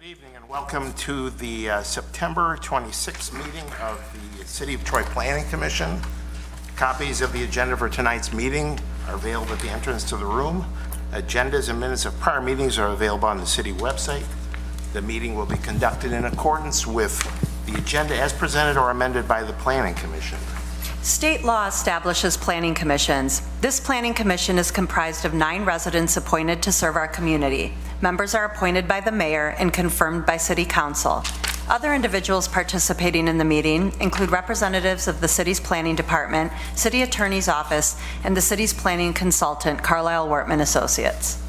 evening and welcome to the September 26th meeting of the City of Troy Planning Commission. Copies of the agenda for tonight's meeting are available at the entrance to the room. Agendas and minutes of prior meetings are available on the city website. The meeting will be conducted in accordance with the agenda as presented or amended by the Planning Commission. State law establishes planning commissions. This planning commission is comprised of 9 residents appointed to serve our community. Members are appointed by the mayor and confirmed by city council. Other individuals participating in the meeting include representatives of the city's planning department, city attorney's office, and the city's planning consultant, Carlisle Wortman Associates.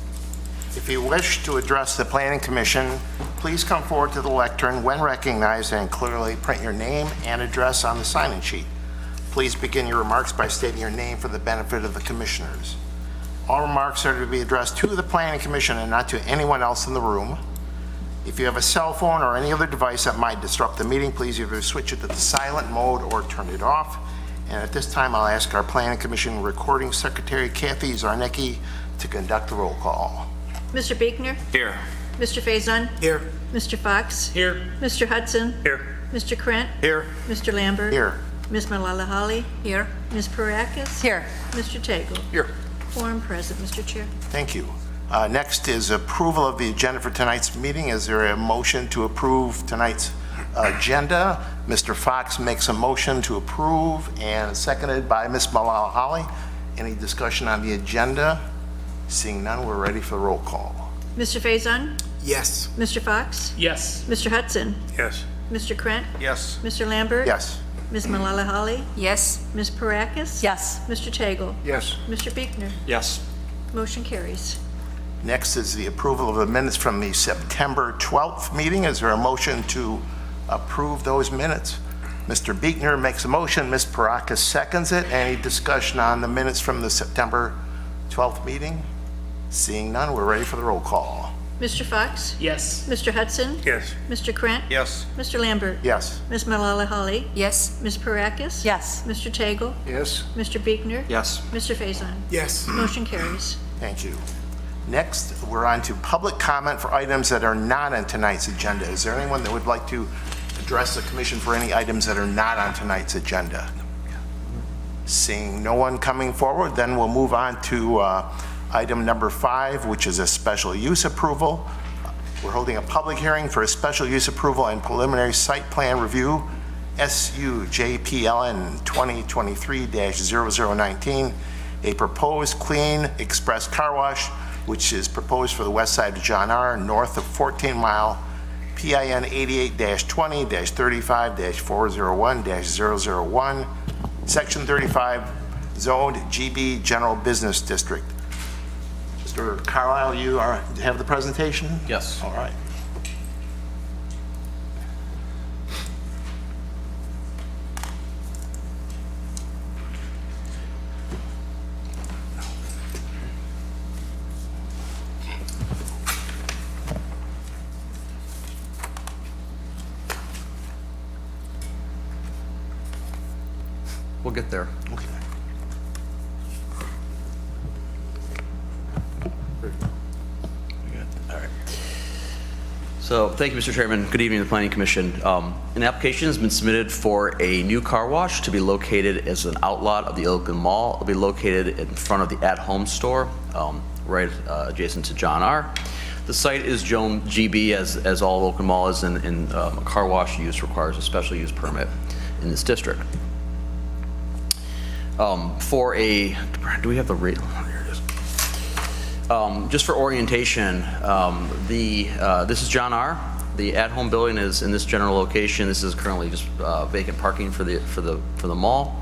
If you wish to address the Planning Commission, please come forward to the lectern when recognized and clearly print your name and address on the sign-in sheet. Please begin your remarks by stating your name for the benefit of the commissioners. All remarks are to be addressed to the Planning Commission and not to anyone else in the room. If you have a cell phone or any other device that might disrupt the meeting, please either switch it to the silent mode or turn it off. And at this time, I'll ask our Planning Commission Recording Secretary, Kathy Zarnicki, to conduct the roll call. Mr. Biegner? Here. Mr. Faison? Here. Mr. Fox? Here. Mr. Hudson? Here. Mr. Krent? Here. Mr. Lambert? Here. Ms. Malala-Holly? Here. Ms. Parakis? Here. Mr. Tagle? Here. Quorum present, Mr. Chair. Thank you. Next is approval of the agenda for tonight's meeting. Is there a motion to approve tonight's agenda? Mr. Fox makes a motion to approve and seconded by Ms. Malala-Holly. Any discussion on the agenda? Seeing none, we're ready for the roll call. Mr. Faison? Yes. Mr. Fox? Yes. Mr. Hudson? Yes. Mr. Krent? Yes. Mr. Lambert? Yes. Ms. Malala-Holly? Yes. Ms. Parakis? Yes. Mr. Tagle? Yes. Mr. Biegner? Yes. Motion carries. Next is the approval of the minutes from the September 12th meeting. Is there a motion to approve those minutes? Mr. Biegner makes a motion. Ms. Parakis seconds it. Any discussion on the minutes from the September 12th meeting? Seeing none, we're ready for the roll call. Mr. Fox? Yes. Mr. Hudson? Yes. Mr. Krent? Yes. Mr. Lambert? Yes. Ms. Malala-Holly? Yes. Ms. Parakis? Yes. Mr. Tagle? Yes. Mr. Biegner? Yes. Mr. Faison? Yes. Motion carries. Thank you. Next, we're on to public comment for items that are not on tonight's agenda. Is there anyone that would like to address the commission for any items that are not on tonight's agenda? Seeing no one coming forward, then we'll move on to item number 5, which is a special use approval. We're holding a public hearing for a special use approval and preliminary site plan review, SUJPLN 2023-0019, a proposed clean express car wash, which is proposed for the west side of John R., north of 14 Mile, PIN 88-20-35-401-001, Section 35, zoned GB General Business District. Mr. Carlisle, you have the presentation? Yes. All right. We'll get there. Okay. All right. So, thank you, Mr. Chairman. Good evening to the Planning Commission. An application has been submitted for a new car wash to be located as an outlot of the Illigan Mall. It'll be located in front of the At Home store, right adjacent to John R. The site is Joan GB, as all Illigan Mall is, and a car wash use requires a special use permit in this district. For a, do we have the rate? Here it is. Just for orientation, this is John R. The at-home building is in this general location. This is currently just vacant parking for the mall.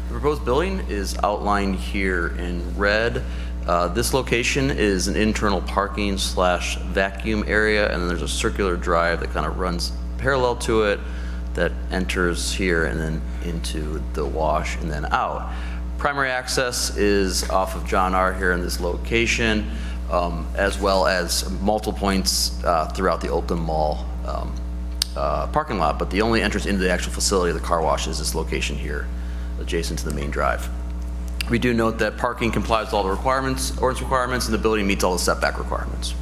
The proposed building is outlined here in red. This location is an internal parking / vacuum area, and then there's a circular drive that kind of runs parallel to it that enters here and then into the wash and then out. Primary access is off of John R. here in this location, as well as multiple points throughout the Oakland Mall parking lot, but the only entrance into the actual facility of the car wash is this location here, adjacent to the main drive. We do note that parking complies with all the ordinance requirements, and the building meets all the setback requirements.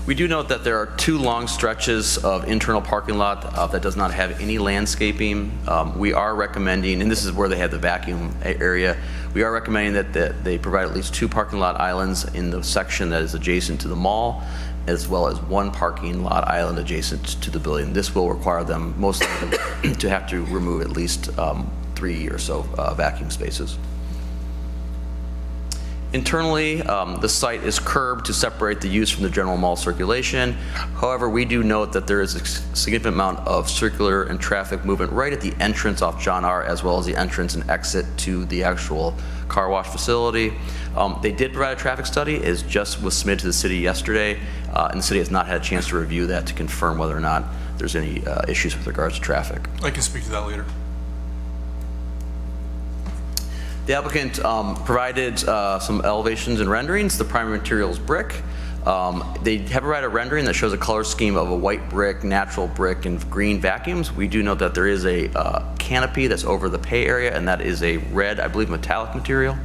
We do note that there are 2 long stretches of internal parking lot that does not have any landscaping. We are recommending, and this is where they have the vacuum area, we are recommending that they provide at least 2 parking lot islands in the section that is adjacent to the mall, as well as 1 parking lot island adjacent to the building. This will require them, most likely, to have to remove at least 3 or so vacuum spaces. Internally, the site is curbed to separate the use from the general mall circulation. However, we do note that there is a significant amount of circular and traffic movement right at the entrance off John R., as well as the entrance and exit to the actual car wash facility. They did provide a traffic study, it just was submitted to the city yesterday, and the city has not had a chance to review that to confirm whether or not there's any issues with regards to traffic. I can speak to that later. The applicant provided some elevations and renderings. The primary material is brick. They have provided a rendering that shows a color scheme of a white brick, natural brick, and green vacuums. We do note that there is a canopy that's over the pay area, and that is a red, I believe, metallic material.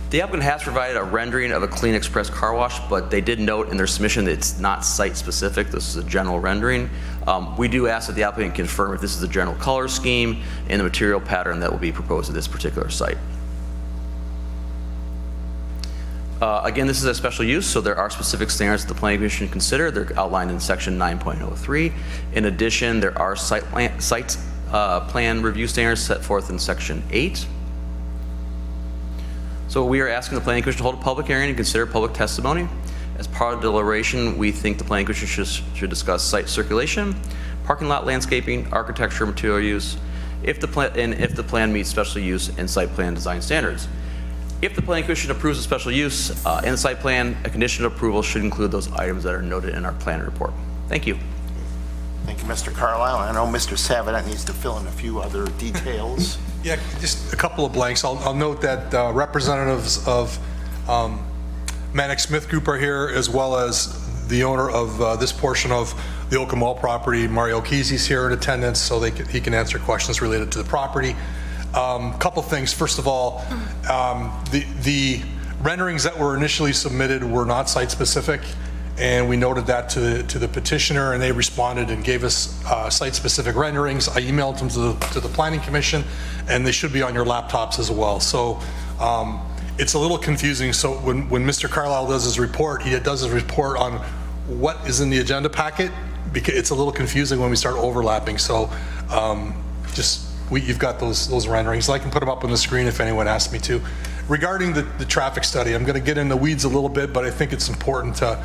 The applicant has provided a rendering of a Clean Express car wash, but they did note in their submission that it's not site-specific. This is a general rendering. We do ask that the applicant confirm if this is a general color scheme and the material pattern that will be proposed at this particular site. Again, this is a special use, so there are specific standards that the Planning Commission consider. They're outlined in section 9.03. In addition, there are site plan review standards set forth in section 8. So we are asking the Planning Commission to hold a public hearing and consider public testimony. As part of the deliberation, we think the Planning Commission should discuss site circulation, parking lot landscaping, architecture, material use, if the plan meets special use and site plan design standards. If the Planning Commission approves a special use in the site plan, a condition of approval should include those items that are noted in our plan report. Thank you. Thank you, Mr. Carlisle. I know Mr. Savinet needs to fill in a few other details. Yeah, just a couple of blanks. I'll note that representatives of Mannix Smith Group are here, as well as the owner of this portion of the Oakham Mall property, Mario Kesey's here in attendance, so he can answer questions related to the property. Couple things. First of all, the renderings that were initially submitted were not site-specific, and we noted that to the petitioner, and they responded and gave us site-specific renderings. I emailed them to the Planning Commission, and they should be on your laptops as well. So it's a little confusing. So when Mr. Carlisle does his report, he does his report on what is in the agenda packet, because it's a little confusing when we start overlapping. So you've got those renderings. I can put them up on the screen if anyone asks me to. Regarding the traffic study, I'm going to get in the weeds a little bit, but I think it's important to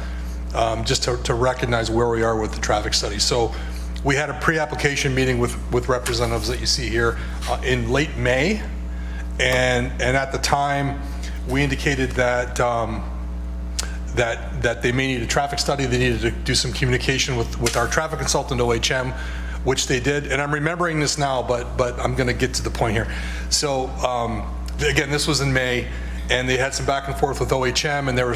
just to recognize where we are with the traffic study. So we had a pre-application meeting with representatives that you see here in late May, and at the time we indicated that that they may need a traffic study. They needed to do some communication with our traffic consultant OHM, which they did. And I'm remembering this now, but I'm going to get to the point here. So again, this was in May, and they had some back and forth with OHM, and it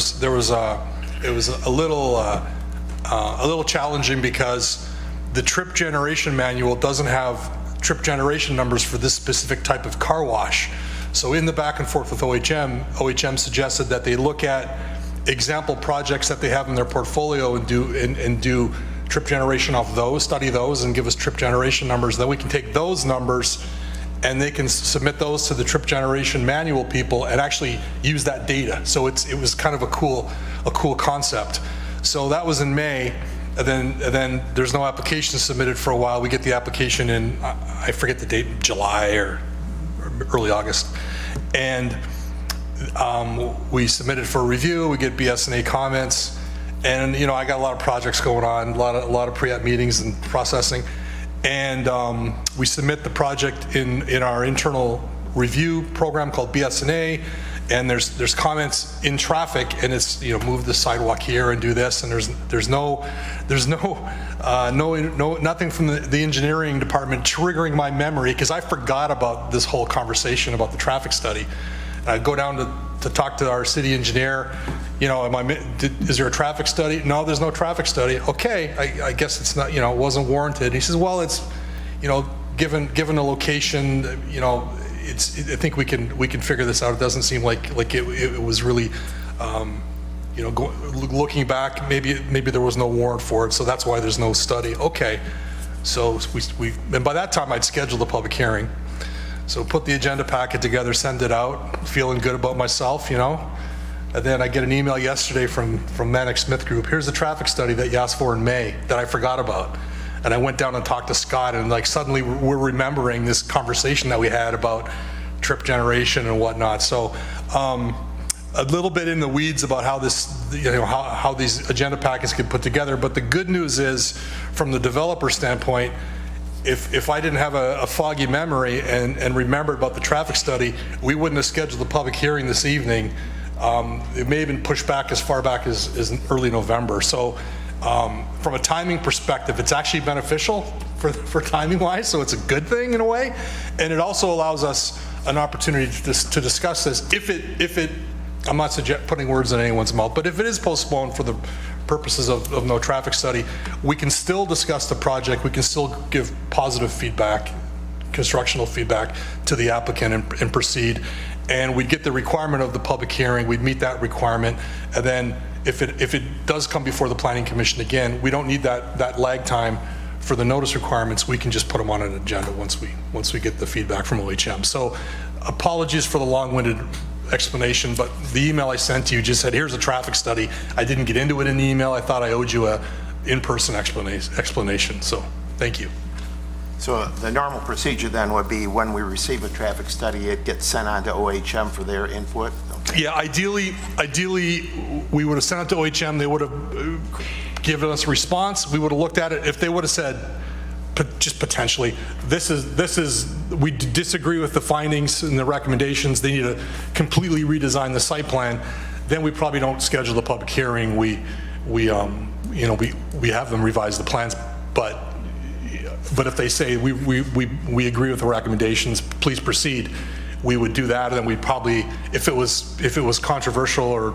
was a little challenging because the trip generation manual doesn't have trip generation numbers for this specific type of car wash. So in the back and forth with OHM suggested that they look at example projects that they have in their portfolio and do trip generation off those, study those, and give us trip generation numbers. Then we can take those numbers and they can submit those to the trip generation manual people and actually use that data. So it was kind of a cool concept. So that was in May, and then there's no application submitted for a while. We get the application in, I forget the date, July or early August, and we submitted for review. We get BS&A comments, and I got a lot of projects going on, a lot of pre-app meetings and processing. And we submit the project in our internal review program called BS&A, and there's comments in traffic, and it's move the sidewalk here and do this, and there's nothing from the engineering department triggering my memory, because I forgot about this whole conversation about the traffic study. And I go down to talk to our city engineer. Is there a traffic study? No, there's no traffic study. Okay, I guess it's not, it wasn't warranted. He says, well, it's, given the location, I think we can figure this out. It doesn't seem like it was really, you know, looking back, maybe there was no warrant for it, so that's why there's no study. Okay, so and by that time I'd scheduled the public hearing. So put the agenda packet together, send it out, feeling good about myself, you know? And then I get an email yesterday from Manic Smith Group. Here's the traffic study that you asked for in May that I forgot about. And I went down and talked to Scott, and like suddenly we're remembering this conversation that we had about trip generation and whatnot. So a little bit in the weeds about how this, you know, how these agenda packets get put together. But the good news is, from the developer standpoint, if I didn't have a foggy memory and remembered about the traffic study, we wouldn't have scheduled the public hearing this evening. It may have been pushed back as far back as early November. So from a timing perspective, it's actually beneficial for timing wise, so it's a good thing in a way. And it also allows us an opportunity to discuss this if it I'm not putting words in anyone's mouth, but if it is postponed for the purposes of no traffic study, we can still discuss the project, we can still give positive feedback, constructional feedback to the applicant and proceed. And we'd get the requirement of the public hearing, we'd meet that requirement, and then if it does come before the Planning Commission again, we don't need that lag time for the notice requirements. We can just put them on an agenda once we get the feedback from OHM. So apologies for the long-winded explanation, but the email I sent to you just said, here's a traffic study. I didn't get into it in the email. I thought I owed you a in-person explanation. So thank you. So the normal procedure then would be when we receive a traffic study, it gets sent on to OHM for their input? Okay. Yeah, ideally, we would have sent it to OHM. They would have given us a response. We would have looked at it. If they would have said, just potentially, we disagree with the findings and the recommendations, they need to completely redesign the site plan, then we probably don't schedule the public hearing. We have them revise the plans, but if they say we agree with the recommendations, please proceed, we would do that. And then we probably, if it was controversial, or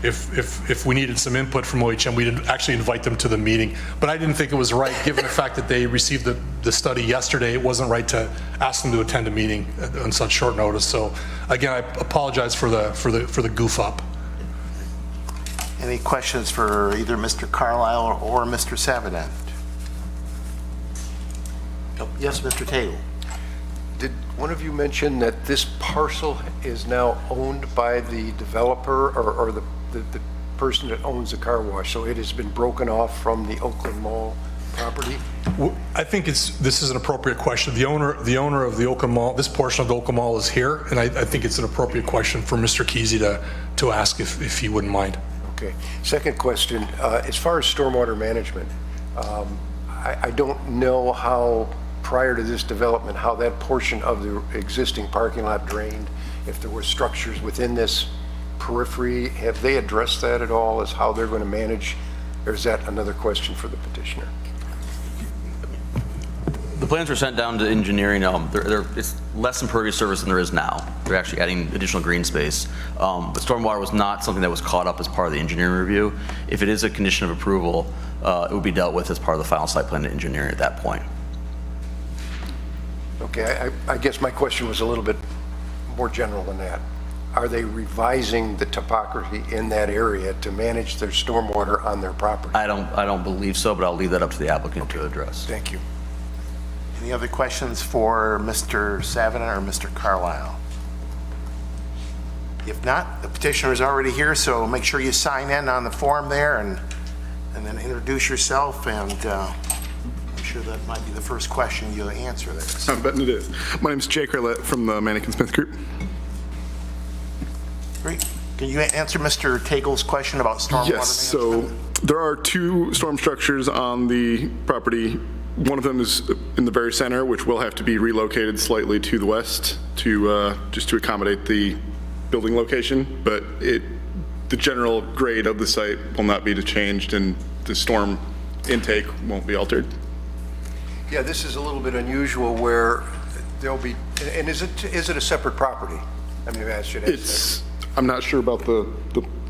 if we needed some input from OHM, we'd actually invite them to the meeting. But I didn't think it was right, given the fact that they received the study yesterday. It wasn't right to ask them to attend a meeting on such short notice. So again, I apologize for the goof up. Any questions for either Mr. Carlisle or Mr. Savedant? Yes, Mr. Tagle. Did one of you mention that this parcel is now owned by the developer or the person that owns the car wash? So it has been broken off from the Oakland Mall property? I think this is an appropriate question. The owner of the Oakland Mall, this portion of the Oakland Mall is here, and I think it's an appropriate question for Mr. Kesey to ask if he wouldn't mind. Okay. Second question, as far as stormwater management, I don't know how, prior to this development, how that portion of the existing parking lot drained, if there were structures within this periphery. Have they addressed that at all, as how they're going to manage, or is that another question for the petitioner? The plans were sent down to engineering. It's less impervious surface than there is now. They're actually adding additional green space. But stormwater was not something that was caught up as part of the engineering review. If it is a condition of approval, it would be dealt with as part of the final site plan engineering at that point. Okay, I guess my question was a little bit more general than that. Are they revising the topography in that area to manage their stormwater on their property? I don't believe so, but I'll leave that up to the applicant to address. Thank you. Any other questions for Mr. Savedant or Mr. Carlisle? If not, the petitioner is already here, so make sure you sign in on the form there and then introduce yourself, and I'm sure that might be the first question you'll answer there. So, I'm betting it is. My name is Jay Carlett from the Manic Smith Group. great. Can you answer Mr. Tagle's question about stormwater Yes, management? so there are two storm structures on the property. One of them is in the very center, which will have to be relocated slightly to the west to just to accommodate the building location, but the general grade of the site will not be changed, and the storm intake won't be altered. Yeah, this is a little bit unusual where there'll be, and is it a separate property? I mean, I should ask that. I'm not sure about the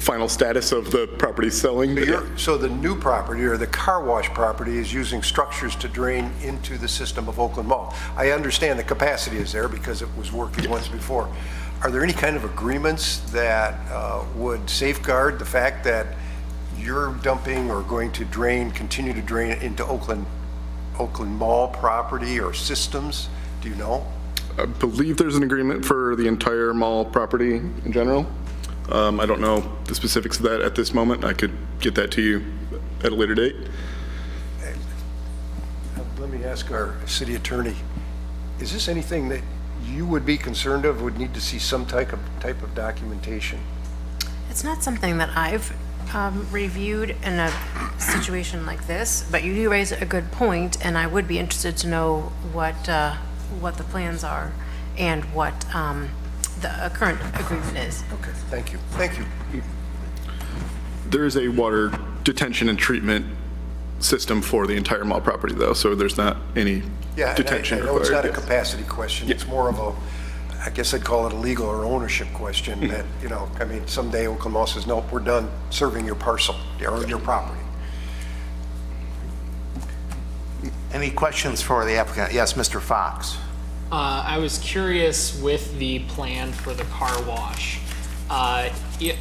final status of the property selling. But yeah. So the new property, or the car wash property, is using structures to drain into the system of Oakland Mall. I understand the capacity is there because it was working once before. Are there any kind of agreements that would safeguard the fact that you're dumping or going to drain, continue to drain into Oakland Mall property or systems? Do you know? I believe there's an agreement for the entire mall property in general. I don't know the specifics of that at this moment. I could get that to you at a later date. Let me ask our city attorney, is this anything that you would be concerned of, would need to see some type of documentation? It's not something that I've reviewed in a situation like this, but you do raise a good point, and I would be interested to know what the plans are and what the current agreement is. Okay, thank you. Thank you. There is a water detention and treatment system for the entire mall property, though, so there's not any Yeah, detention and I know it's required. not a capacity question. It's more of a, I guess I'd call it a legal or ownership question that, I mean, someday Oakland Mall says, nope, we're done serving your parcel or your property. Any questions for the applicant? Yes, Mr. Fox. I was curious with the plan for the car wash.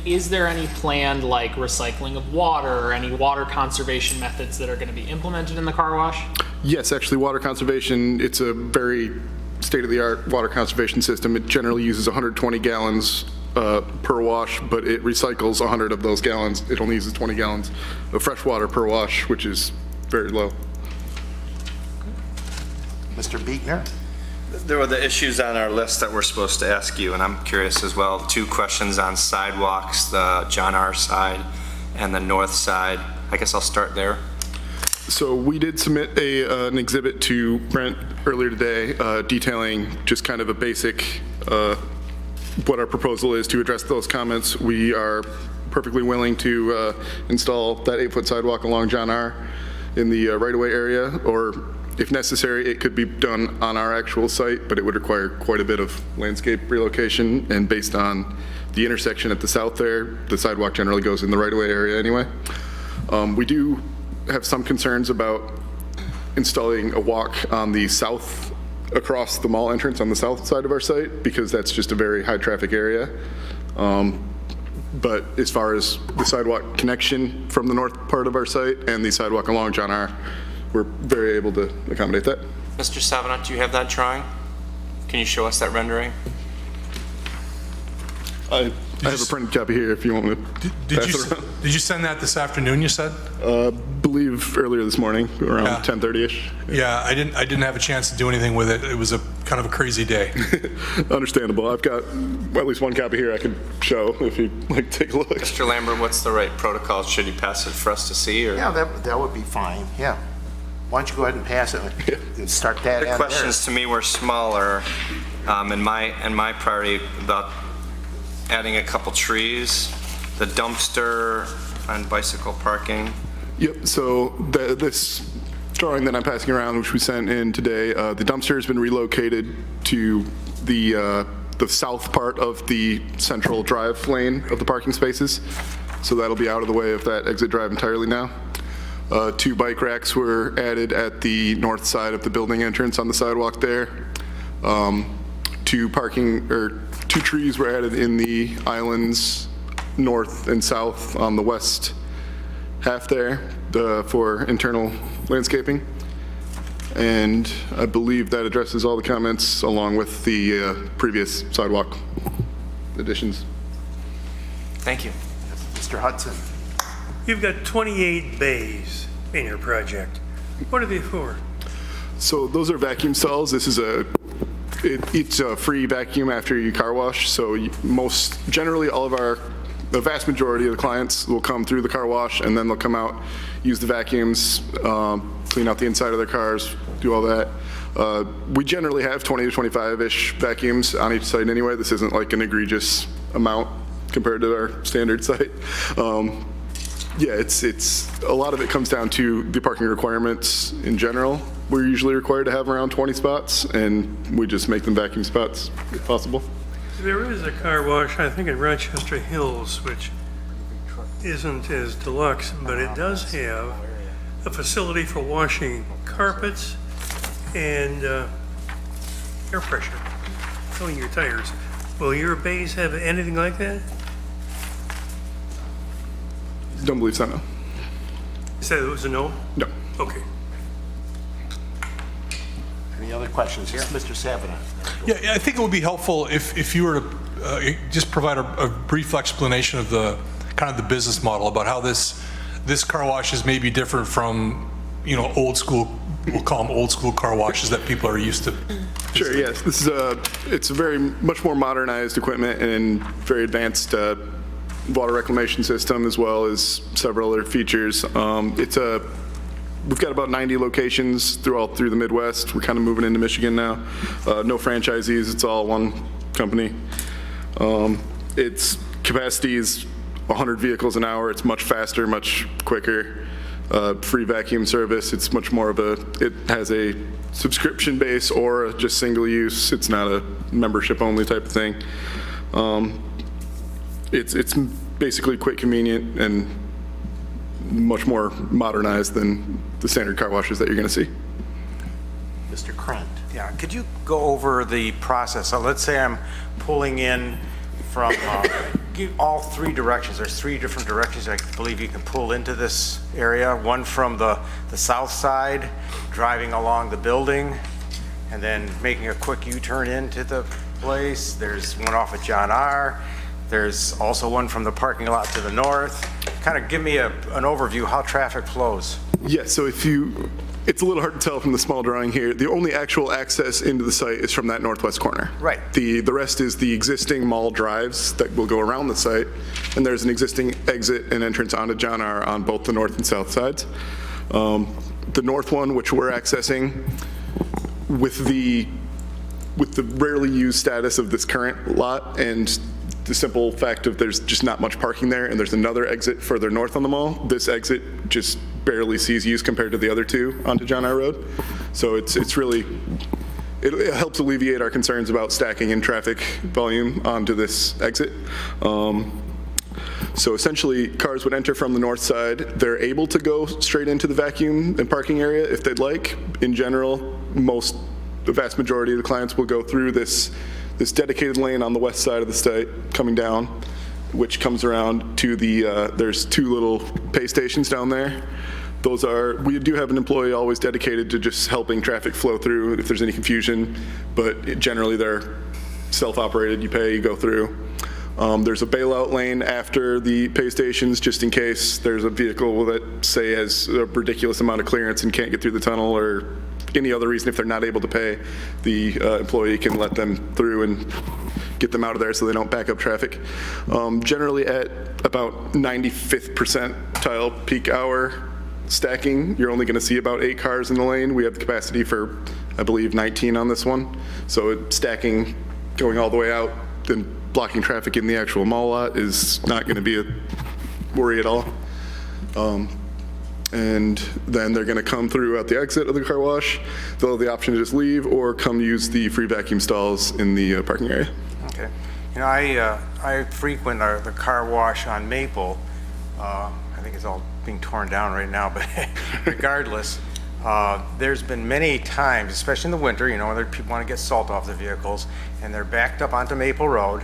Is there any planned like recycling of water or any water conservation methods that are going to be implemented in the car wash? Yes, actually, water conservation, it's a very state-of-the-art water conservation system. It generally uses 120 gallons per wash, but it recycles 100 of those gallons. It only uses 20 gallons of fresh water per wash, which is very low. Mr. Beekner? There were the issues on our list that we're supposed to ask you, and I'm curious as well. 2 questions on sidewalks, the John R. side and the north side. I guess I'll start there. So we did submit an exhibit to Brent earlier today detailing just kind of a basic, what our proposal is to address those comments. We are perfectly willing to install that 8-foot sidewalk along John R. in the right-of-way area, or if necessary, it could be done on our actual site, but it would require quite a bit of landscape relocation, and based on the intersection at the south there, the sidewalk generally goes in the right-of-way area anyway. We do have some concerns about installing a walk on the south, across the mall entrance on the south side of our site, because that's just a very high-traffic area. But as far as the sidewalk connection from the north part of our site and the sidewalk along John R., we're very able to accommodate that. Mr. Savanot, do you have that drawing? Can you show us that rendering? I have a printed copy here if you want me to Did pass it around. you send that this afternoon, you said? Believe earlier this morning, around Yeah. 10:30-ish. Yeah, I didn't have a chance to do anything with it. It was a kind of a crazy day. Understandable. I've got at least one copy here I could show if you'd like to take a look. Mr. Lambert, what's the right protocol? Should you pass it for us to see, or? Yeah, that would be fine, yeah. Why don't you go ahead and pass it and start that The end there. questions to me were smaller, in my priority about adding a couple trees, the dumpster and bicycle parking. Yep, so this drawing that I'm passing around, which we sent in today, the dumpster has been relocated to the south part of the central drive lane of the parking spaces. So that'll be out of the way of that exit drive entirely now. 2 bike racks were added at the north side of the building entrance on the sidewalk there. 2 trees were added in the islands north and south on the west half there for internal landscaping. And I believe that addresses all the comments along with the previous sidewalk additions. Thank you. Mr. Hudson? You've got 28 bays in your project. What are they for? So those are vacuum stalls. This is it's a free vacuum after you car wash. So generally all of the vast majority of the clients will come through the car wash and then they'll come out, use the vacuums, clean out the inside of their cars, do all that. We generally have 20 to 25-ish vacuums on each site anyway. This isn't like an egregious amount compared to our standard site. Yeah, it's a lot of it comes down to the parking requirements in general. We're usually required to have around 20 spots, and we just make them vacuum spots if possible. There is a car wash, I think, in Rochester Hills, which isn't as deluxe, but it does have a facility for washing carpets and air pressure, filling your tires. Will your bays have anything like that? Don't believe so, no. You said it was a no? No. Okay. Any other questions? Yes, Mr. Savina. Yeah, I think it would be helpful if you were to just provide a brief explanation of the kind of the business model about how this car washes may be different from, old school, we'll call them old school car washes that people are used to. Sure, yes. This is it's a very much more modernized equipment and very advanced water reclamation system, as well as several other features. We've got about 90 locations through the Midwest. We're kind of moving into Michigan now. No franchisees, it's all one company. Its capacity is 100 vehicles an hour. It's much faster, much quicker. Free vacuum service. It's much more of it has a subscription base or just single use. It's not a membership only type of thing. It's basically quick, convenient, and much more modernized than the standard car washes that you're going to see. Mr. Krent. Yeah, could you go over the process? So let's say I'm pulling in from all three directions. There's three different directions I believe you can pull into this area. One from the south side, driving along the building, and then making a quick U-turn into the place. There's one off of John R. There's also one from the parking lot to the north. Kind of give me an overview how traffic flows. Yes, so it's a little hard to tell from the small drawing here. The only actual access into the site is from that northwest corner. Right. The rest is the existing mall drives that will go around the site, and there's an existing exit and entrance onto John R. on both the north and south sides. The north one, which we're accessing, with the rarely used status of this current lot and the simple fact of there's just not much parking there, and there's another exit further north on the mall. This exit just barely sees use compared to the other two onto John R. Road. So it's really, it helps alleviate our concerns about stacking in traffic volume onto this exit. So essentially, cars would enter from the north side. They're able to go straight into the vacuum and parking area if they'd like. In general, the vast majority of the clients will go through this dedicated lane on the west side of the site coming down, which comes around to there's two little pay stations down there. We do have an employee always dedicated to just helping traffic flow through if there's any confusion, but generally they're self-operated. You pay, you go through. There's a bailout lane after the pay stations just in case there's a vehicle that, say, has a ridiculous amount of clearance and can't get through the tunnel, or any other reason. If they're not able to pay, the employee can let them through and get them out of there so they don't back up traffic. Generally at about 95th percentile peak hour stacking, you're only going to see about 8 cars in the lane. We have the capacity for, I believe, 19 on this one. So stacking, going all the way out, then blocking traffic in the actual mall lot is not going to be a worry at all. And then they're going to come through at the exit of the car wash. They'll have the option to just leave or come use the free vacuum stalls in the parking area. Okay. I frequent the car wash on Maple. I think it's all being torn down right now, but regardless, there's been many times, especially in the winter, when people want to get salt off their vehicles, and they're backed up onto Maple Road.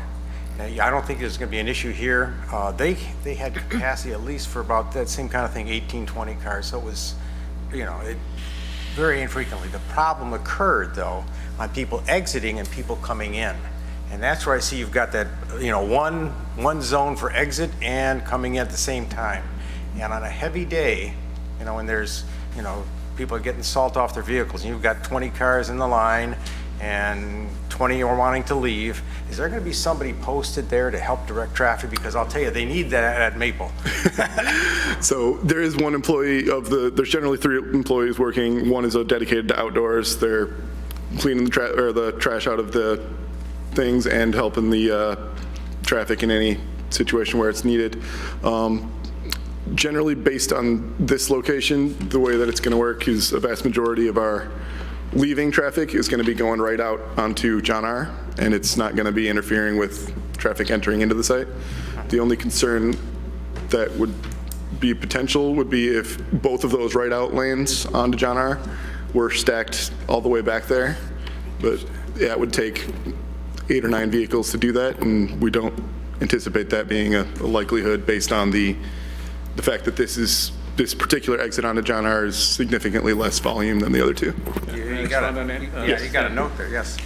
Now, I don't think there's going to be an issue here. They had capacity at least for about that same kind of thing, 18, 20 cars. So it was, very infrequently. The problem occurred, though, on people exiting and people coming in. And that's where I see you've got that, one zone for exit and coming in at the same time. And on a heavy day, when there's, people are getting salt off their vehicles, and you've got 20 cars in the line and 20 are wanting to leave, is there going to be somebody posted there to help direct traffic? Because I'll tell you, they need that at Maple. So there is one employee there's generally 3 employees working. One is dedicated to outdoors. They're cleaning the trash out of the things and helping the traffic in any situation where it's needed. Generally, based on this location, the way that it's going to work is a vast majority of our leaving traffic is going to be going right out onto John R., and it's not going to be interfering with traffic entering into the site. The only concern that would be potential would be if both of those right-out lanes onto John R. were stacked all the way back there. But yeah, it would take 8 or 9 vehicles to do that, and we don't anticipate that being a likelihood based on the fact that this particular exit onto John R. is significantly less volume than the other two. You got a note there, yes.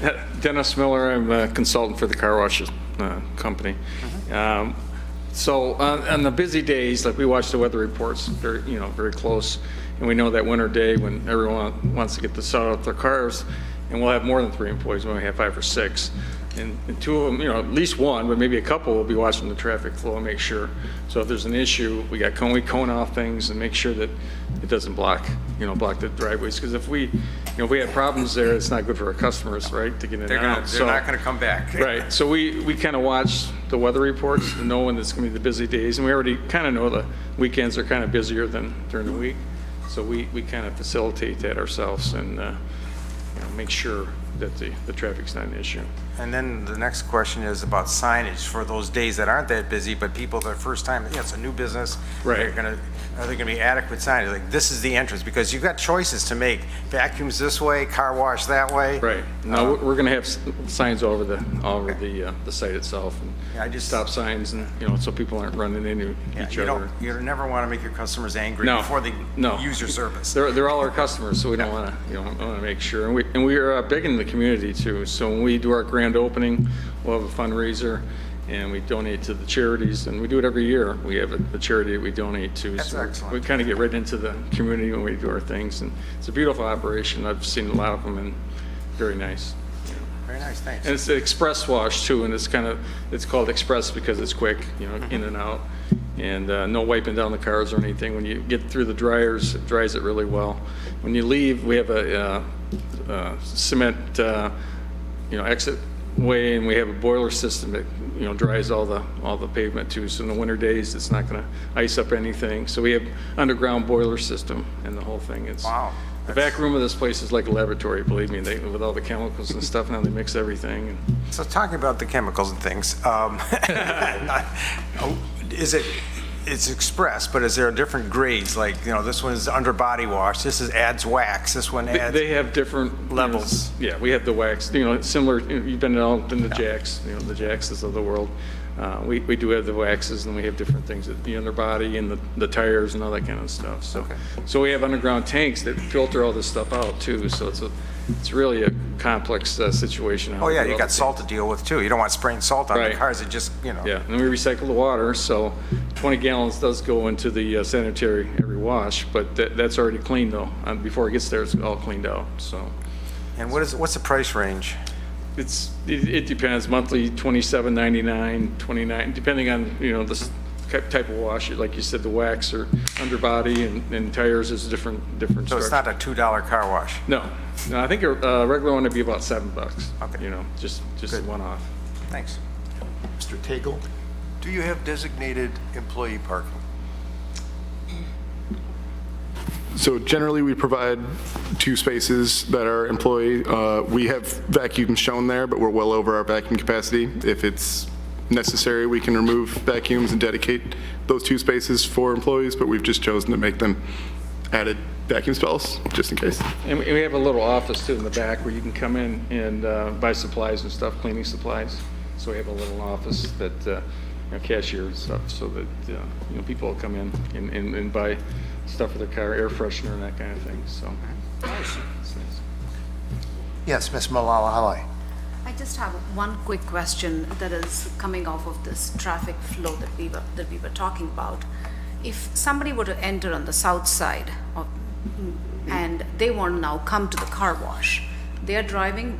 Dennis Miller, I'm a consultant for the car wash company. So on the busy days, like we watch the weather reports very close, and we know that winter day when everyone wants to get the sun out their cars, and we'll have more than 3 employees, we only have 5 or 6. And 2 of them, at least one, but maybe a couple will be watching the traffic flow and make sure. So if there's an issue, we cone off things and make sure that it doesn't block the driveways. Because if we have problems there, it's not good for our customers, right, to get in and out. They're not going to come back. Right. So we kind of watch the weather reports to know when it's going to be the busy days. And we already kind of know the weekends are kind of busier than during the week. So we kind of facilitate that ourselves and make sure that the traffic's not an issue. And then the next question is about signage for those days that aren't that busy, but people their first time, it's a new business. Right. Are there going to be adequate signage? Like, this is the entrance, because you've got choices to make. Vacuums this way, car wash that way. Right. No, we're going to have signs all over the site itself, and stop signs, and so people aren't running into each other. You never want to make your customers angry No. before they No. use your service. They're all our customers, so we don't want to, want to make sure. And we are big in the community too. So when we do our grand opening, we'll have a fundraiser, and we donate to the charities, and we do it every year. We have a charity that we donate to. That's so excellent. We kind of get right into the community when we do our things, and it's a beautiful operation. I've seen a lot of them, and very nice. Very nice, thanks. And it's an express wash too, and it's called express because it's quick, in and out, and no wiping down the cars or anything. When you get through the dryers, it dries it really well. When you leave, we have a cement, exit way, and we have a boiler system that dries all the pavement too. So in the winter days, it's not going to ice up anything. So we have underground boiler system, and the whole thing. Wow. The back room of this place is like a laboratory, believe me, with all the chemicals and stuff. Now they mix everything. So talking about the chemicals and things, it's express, but is there different grades? Like, this one is under body wash, this adds wax, this one adds... They have different levels. Yeah, we have the wax, similar, you've been the Jacks, the Jaxes of the world. We do have the waxes, and we have different things, the underbody and the tires and all that kind of stuff. So we have underground tanks that filter all this stuff out too. So it's really a complex situation. Oh yeah, you got salt to deal with too. You don't want spraying salt on the cars. It just, Yeah, and then we recycle the water. So 20 gallons does go into the sanitary every wash, but that's already cleaned though. Before it gets there, it's all cleaned out. So. And what's the price range? It depends. Monthly, $27.99, $29, depending on the type of wash. Like you said, the wax or underbody and tires is different. So it's not a $2 car wash. No, I think a regular one would be about $7. Okay. Just one off. Thanks. Mr. Tagle? Do you have designated employee parking? So generally, we provide 2 spaces that are employee. We have vacuums shown there, but we're well over our vacuum capacity. If it's necessary, we can remove vacuums and dedicate those 2 spaces for employees, but we've just chosen to make them added vacuum stalls, just in case. And we have a little office too in the back where you can come in and buy supplies and stuff, cleaning supplies. So we have a little office that, cashier and stuff, so that, people will come in and buy stuff for their car, air freshener and that kind of thing, so. It's nice. Yes, Ms. Malala. I just have one quick question that is coming off of this traffic flow that we were talking about. If somebody were to enter on the south side and they want to now come to the car wash, they are driving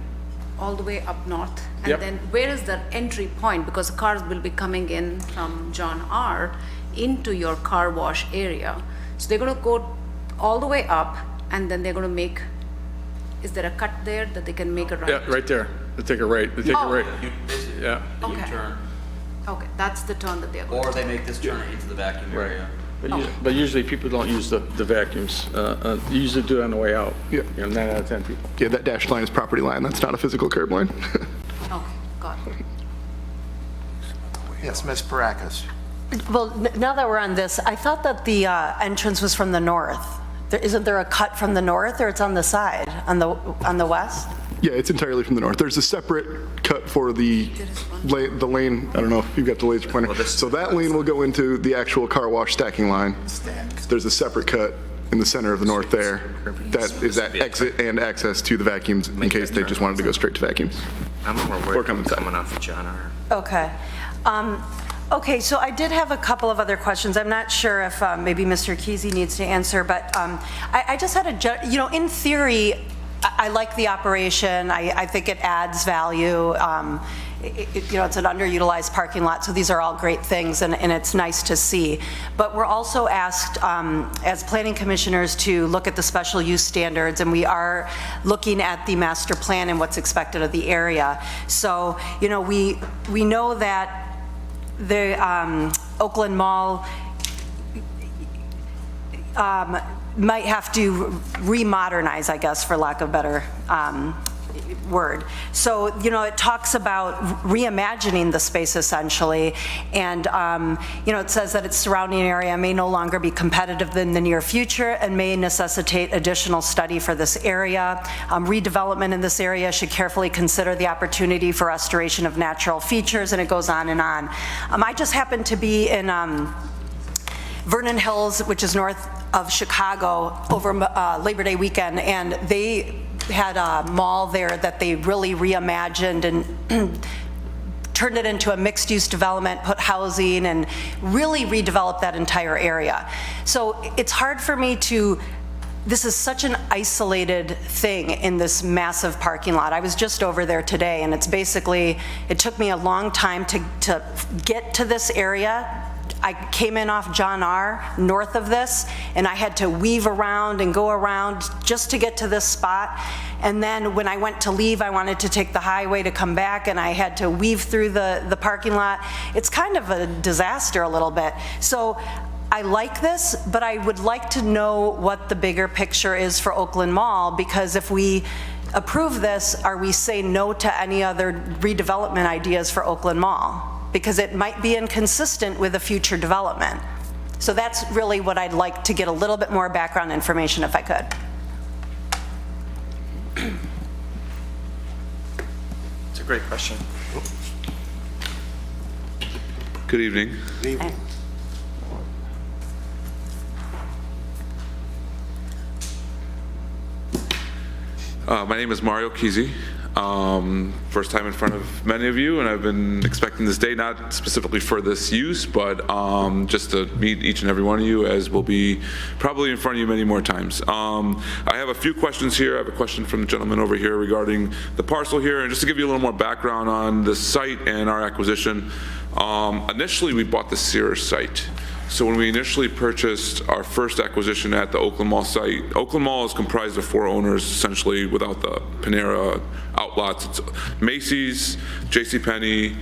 all the way up north, and Yep. then where is the entry point? Because the cars will be coming in from John R. into your car wash area. So they're going to go all the way up, and then they're going to make, is there a cut there that they can make a right? Yeah, right there. They take a right. Yeah. Okay. U-turn, Okay, that's the turn that they're going to or they make this turn into the vacuum Right. area. But usually people don't use the vacuums. You usually do it on the way out. Yeah. 9 out of 10 people. Yeah, that dashed line is property line. That's not a physical curb line. Okay, got it. Yes, Ms. Barakas? Well, now that we're on this, I thought that the entrance was from the north. Isn't there a cut from the north, or it's on the side, on the west? Yeah, it's entirely from the north. There's a separate cut for the lane, I don't know if you've got the laser pointer. So that lane will go into the actual car wash stacking line. There's a separate cut in the center of the north there. That is that exit and access to the vacuums in case they just wanted to go straight to vacuums. I'm more Or worried come about inside. coming off of John R. Okay. Okay, so I did have a couple of other questions. I'm not sure if maybe Mr. Kesey needs to answer, but I just had in theory, I like the operation. I think it adds value. It's an underutilized parking lot, so these are all great things, and it's nice to see. But we're also asked, as planning commissioners, to look at the special use standards, and we are looking at the master plan and what's expected of the area. So, we know that the Oakland Mall might have to remodernize, I guess, for lack of a better word. So, it talks about reimagining the space essentially, and, it says that its surrounding area may no longer be competitive in the near future and may necessitate additional study for this area. Redevelopment in this area should carefully consider the opportunity for restoration of natural features, and it goes on and on. I just happened to be in Vernon Hills, which is north of Chicago, over Labor Day weekend, and they had a mall there that they really reimagined and turned it into a mixed-use development, put housing, and really redeveloped that entire area. So it's hard for me this is such an isolated thing in this massive parking lot. I was just over there today, and it took me a long time to get to this area. I came in off John R. north of this, and I had to weave around and go around just to get to this spot. And then when I went to leave, I wanted to take the highway to come back, and I had to weave through the parking lot. It's kind of a disaster a little bit. So I like this, but I would like to know what the bigger picture is for Oakland Mall, because if we approve this, are we saying no to any other redevelopment ideas for Oakland Mall? Because it might be inconsistent with a future development. So that's really what I'd like to get a little bit more background information if I could. It's a great question. Good evening. Good evening. My name is Mario Kesey. First time in front of many of you, and I've been expecting this day, not specifically for this use, but just to meet each and every one of you, as we'll be probably in front of you many more times. I have a few questions here. I have a question from the gentleman over here regarding the parcel here, and just to give you a little more background on the site and our acquisition. Initially, we bought the Sears site. So when we initially purchased our first acquisition at the Oakland Mall site, Oakland Mall is comprised of 4 owners, essentially, without the Panera outlots. It's Macy's, JCPenney,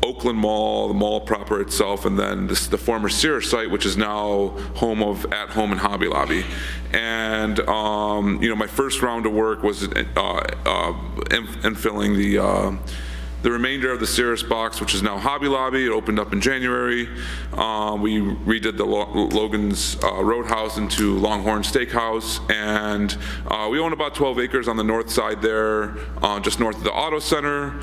Oakland Mall, the mall proper itself, and then the former Sears site, which is now home of At Home and Hobby Lobby. And my first round of work was infilling the remainder of the Sears box, which is now Hobby Lobby. It opened up in January. We redid the Logan's Roadhouse into Longhorn Steakhouse, and we own about 12 acres on the north side there, just north of the Auto Center.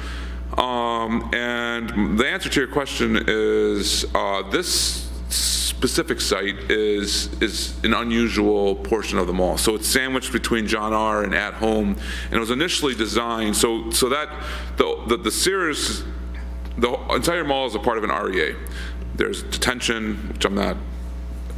And the answer to your question is this specific site is an unusual portion of the mall. So it's sandwiched between John R. and At Home, and it was initially designed so that the Sears, the entire mall is a part of an REA. There's detention, which I'm not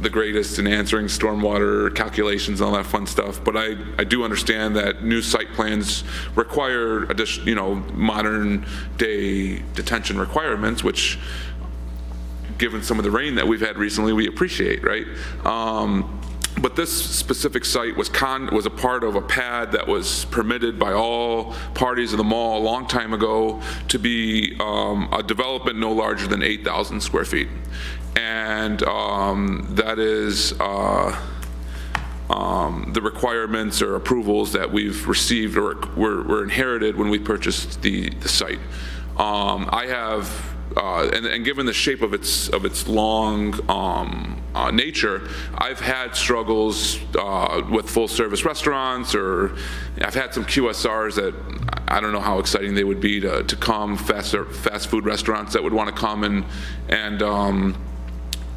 the greatest in answering stormwater calculations and all that fun stuff, but I do understand that new site plans require additional, modern day detention requirements, which, given some of the rain that we've had recently, we appreciate, right? But this specific site was a part of a pad that was permitted by all parties of the mall a long time ago to be a development no larger than 8,000 square feet. And that is the requirements or approvals that we've received or were inherited when we purchased the site. I have and given the shape of its long nature, I've had struggles with full-service restaurants, or I've had some QSRs that I don't know how exciting they would be to come, fast food restaurants that would want to come and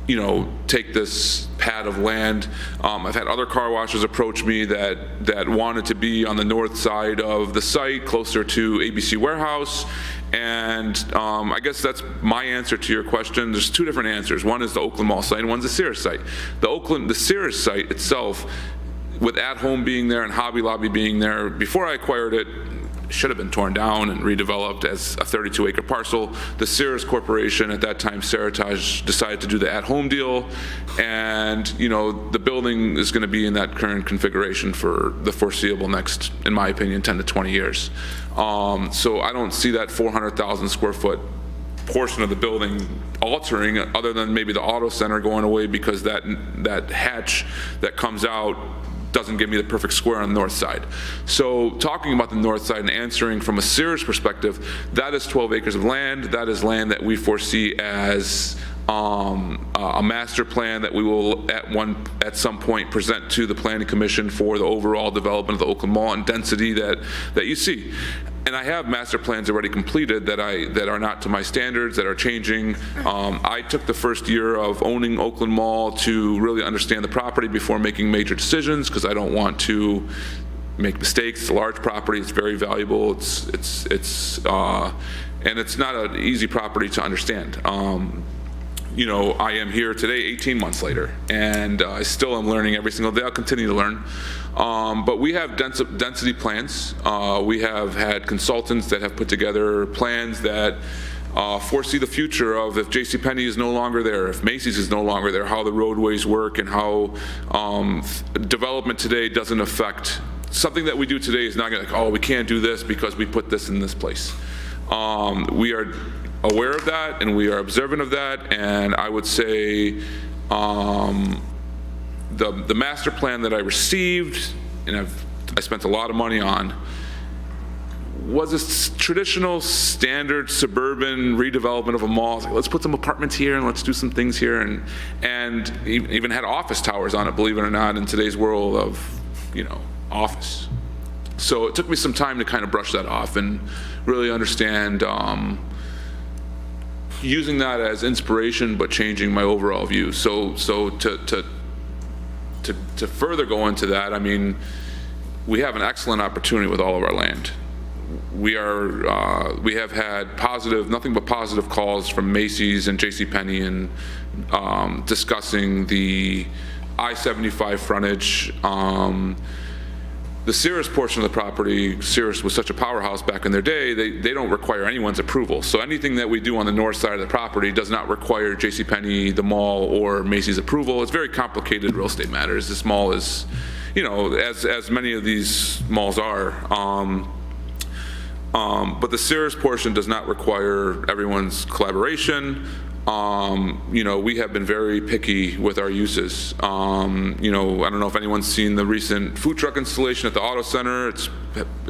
you know, take this pad of land. I've had other car washes approach me that wanted to be on the north side of the site, closer to ABC Warehouse. And I guess that's my answer to your question. There's two different answers. One is the Oakland Mall site, and one's the Sears site. The Sears site itself, with At Home being there and Hobby Lobby being there, before I acquired it, should have been torn down and redeveloped as a 32-acre parcel. The Sears Corporation, at that time Seritage, decided to do the At Home deal, and you know, the building is going to be in that current configuration for the foreseeable next, in my opinion, 10 to 20 years. So I don't see that 400,000 square foot portion of the building altering, other than maybe the auto center going away, because that hatch that comes out doesn't give me the perfect square on the north side. So talking about the north side and answering from a Sears perspective, that is 12 acres of land. That is land that we foresee as a master plan that we will at some point present to the Planning Commission for the overall development of the Oakland Mall and density that you see. And I have master plans already completed that are not to my standards, that are changing. I took the first year of owning Oakland Mall to really understand the property before making major decisions, because I don't want to make mistakes. It's a large property. It's very valuable. And it's not an easy property to understand. You know, I am here today 18 months later, and I still am learning every single day. I'll continue to learn. But we have density plans. We have had consultants that have put together plans that foresee the future of, if JCPenney is no longer there, if Macy's is no longer there, how the roadways work, and how development today doesn't affect. Something that we do today is not going to, oh, we can't do this because we put this in this place. We are aware of that, and we are observant of that, and I would say the master plan that I received, and I spent a lot of money on, was a traditional standard suburban redevelopment of a mall. Like, let's put some apartments here and let's do some things here, and even had office towers on it, believe it or not, in today's world of, you know, office. So it took me some time to kind of brush that off and really understand using that as inspiration, but changing my overall view. So to further go into that, I mean, we have an excellent opportunity with all of our land. We have had nothing but positive calls from Macy's and JCPenney and discussing the I-75 frontage. The Sears portion of the property, Sears was such a powerhouse back in their day, they don't require anyone's approval. So anything that we do on the north side of the property does not require JCPenney, the mall, or Macy's approval. It's very complicated real estate matters. This mall is, you know, as many of these malls are. But the Sears portion does not require everyone's collaboration. You know, we have been very picky with our uses. You know, I don't know if anyone's seen the recent food truck installation at the Auto Center. It's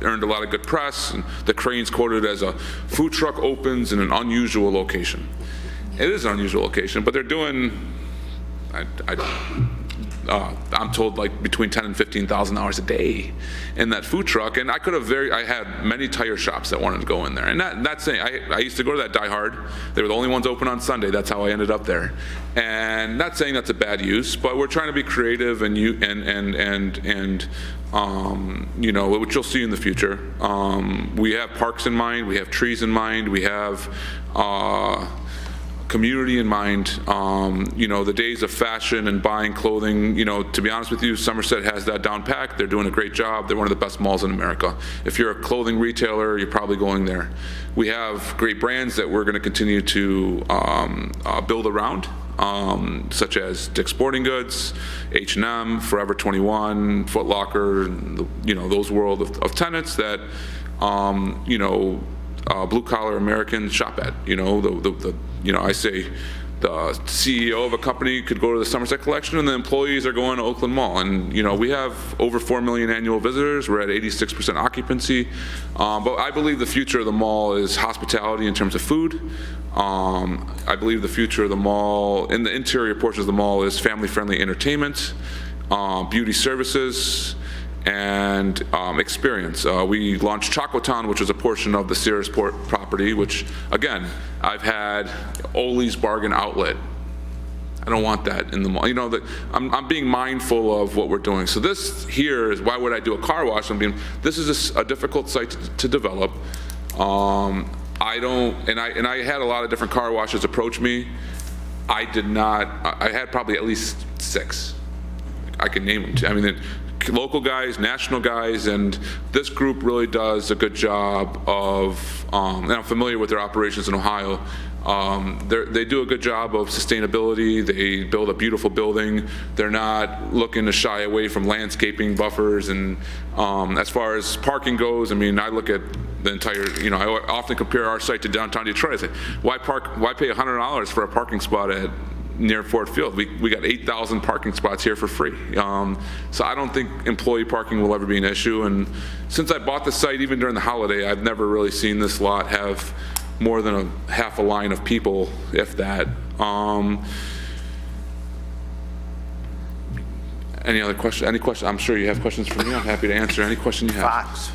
earned a lot of good press, and the crane's quoted as a food truck opens in an unusual location. It is an unusual location, but they're doing, I'm told, like between $10,000 and $15,000 a day in that food truck. And I had many tire shops that wanted to go in there. And that's saying, I used to go to that Die Hard. They were the only ones open on Sunday. That's how I ended up there. And not saying that's a bad use, but we're trying to be creative and you know, which you'll see in the future. We have parks in mind. We have trees in mind. We have community in mind. You know, the days of fashion and buying clothing, you know, to be honest with you, Somerset has that down packed. They're doing a great job. They're one of the best malls in America. If you're a clothing retailer, you're probably going there. We have great brands that we're going to continue to build around, such as Dick's Sporting Goods, H&M, Forever 21, Foot Locker, and, you know, those world of tenants that, you know, blue-collar Americans shop at. You know, you know, I say the CEO of a company could go to the Somerset Collection, and the employees are going to Oakland Mall. And, you know, we have over 4 million annual visitors. We're at 86% occupancy. But I believe the future of the mall is hospitality in terms of food. I believe the future of the mall, in the interior portions of the mall, is family-friendly entertainment, beauty services, and experience. We launched Chocotown, which was a portion of the Sears property, which, again, I've had Ole's Bargain Outlet. I don't want that in the mall. You know, I'm being mindful of what we're doing. So this here is, why would I do a car wash? This is a difficult site to develop. I had a lot of different car washes approach me. I had probably at least 6. I can name them. I mean, local guys, national guys, and this group really does a good job of, and I'm familiar with their operations in Ohio. They do a good job of sustainability. They build a beautiful building. They're not looking to shy away from landscaping buffers. And as far as parking goes, I mean, I look at the entire, you know, I often compare our site to downtown Detroit. I say, why pay $100 for a parking spot near Ford Field? We got 8,000 parking spots here for free. So I don't think employee parking will ever be an issue. And since I bought the site, even during the holiday, I've never really seen this lot have more than a half a line of people, if that. Any other question? Any question? I'm sure you have questions for me. I'm happy to answer any question you have. Fox.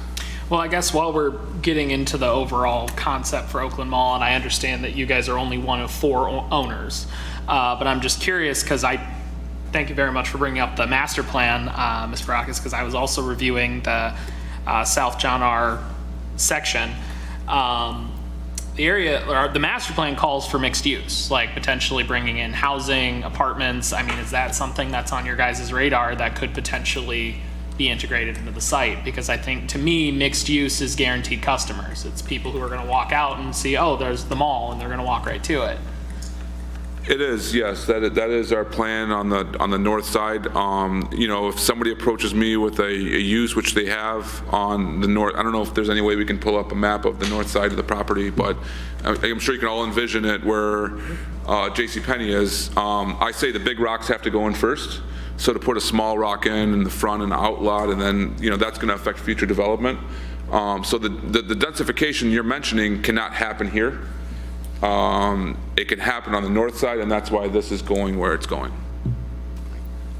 Well, I guess while we're getting into the overall concept for Oakland Mall, and I understand that you guys are only one of 4 owners, but I'm just curious, because I thank you very much for bringing up the master plan, Ms. Barakis, because I was also reviewing the South John R. section. The area, or the master plan calls for mixed use, like potentially bringing in housing, apartments. I mean, is that something that's on your guys' radar that could potentially be integrated into the site? Because I think, to me, mixed use is guaranteed customers. It's people who are going to walk out and see, oh, there's the mall, and they're going to walk right to it. It is, yes. That is our plan on the north side. You know, if somebody approaches me with a use, which they have on the north, I don't know if there's any way we can pull up a map of the north side of the property, but I'm sure you can all envision it where JCPenney is. I say the big rocks have to go in first. So to put a small rock in the front and the outlot, and then, you know, that's going to affect future development. So the densification you're mentioning cannot happen here. It can happen on the north side, and that's why this is going where it's going.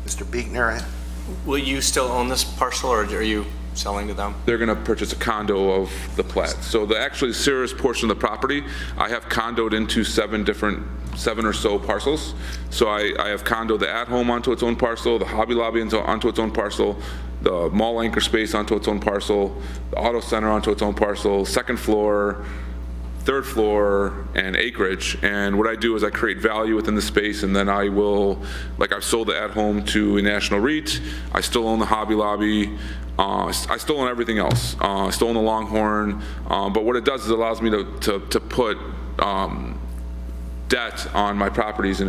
Mr. Biegner. Will you still own this parcel, or are you selling to them? They're going to purchase a condo of the plat. So the actually Sears portion of the property, I have condoed into 7 or so parcels. So I have condoed the at-home onto its own parcel, the Hobby Lobby onto its own parcel, the mall anchor space onto its own parcel, the auto center onto its own parcel, second floor, third floor, and acreage. And what I do is I create value within the space, and then I will, like, I've sold the at-home to a national REIT. I still own the Hobby Lobby. I still own everything else. I still own the Longhorn. But what it does is it allows me to put debt on my properties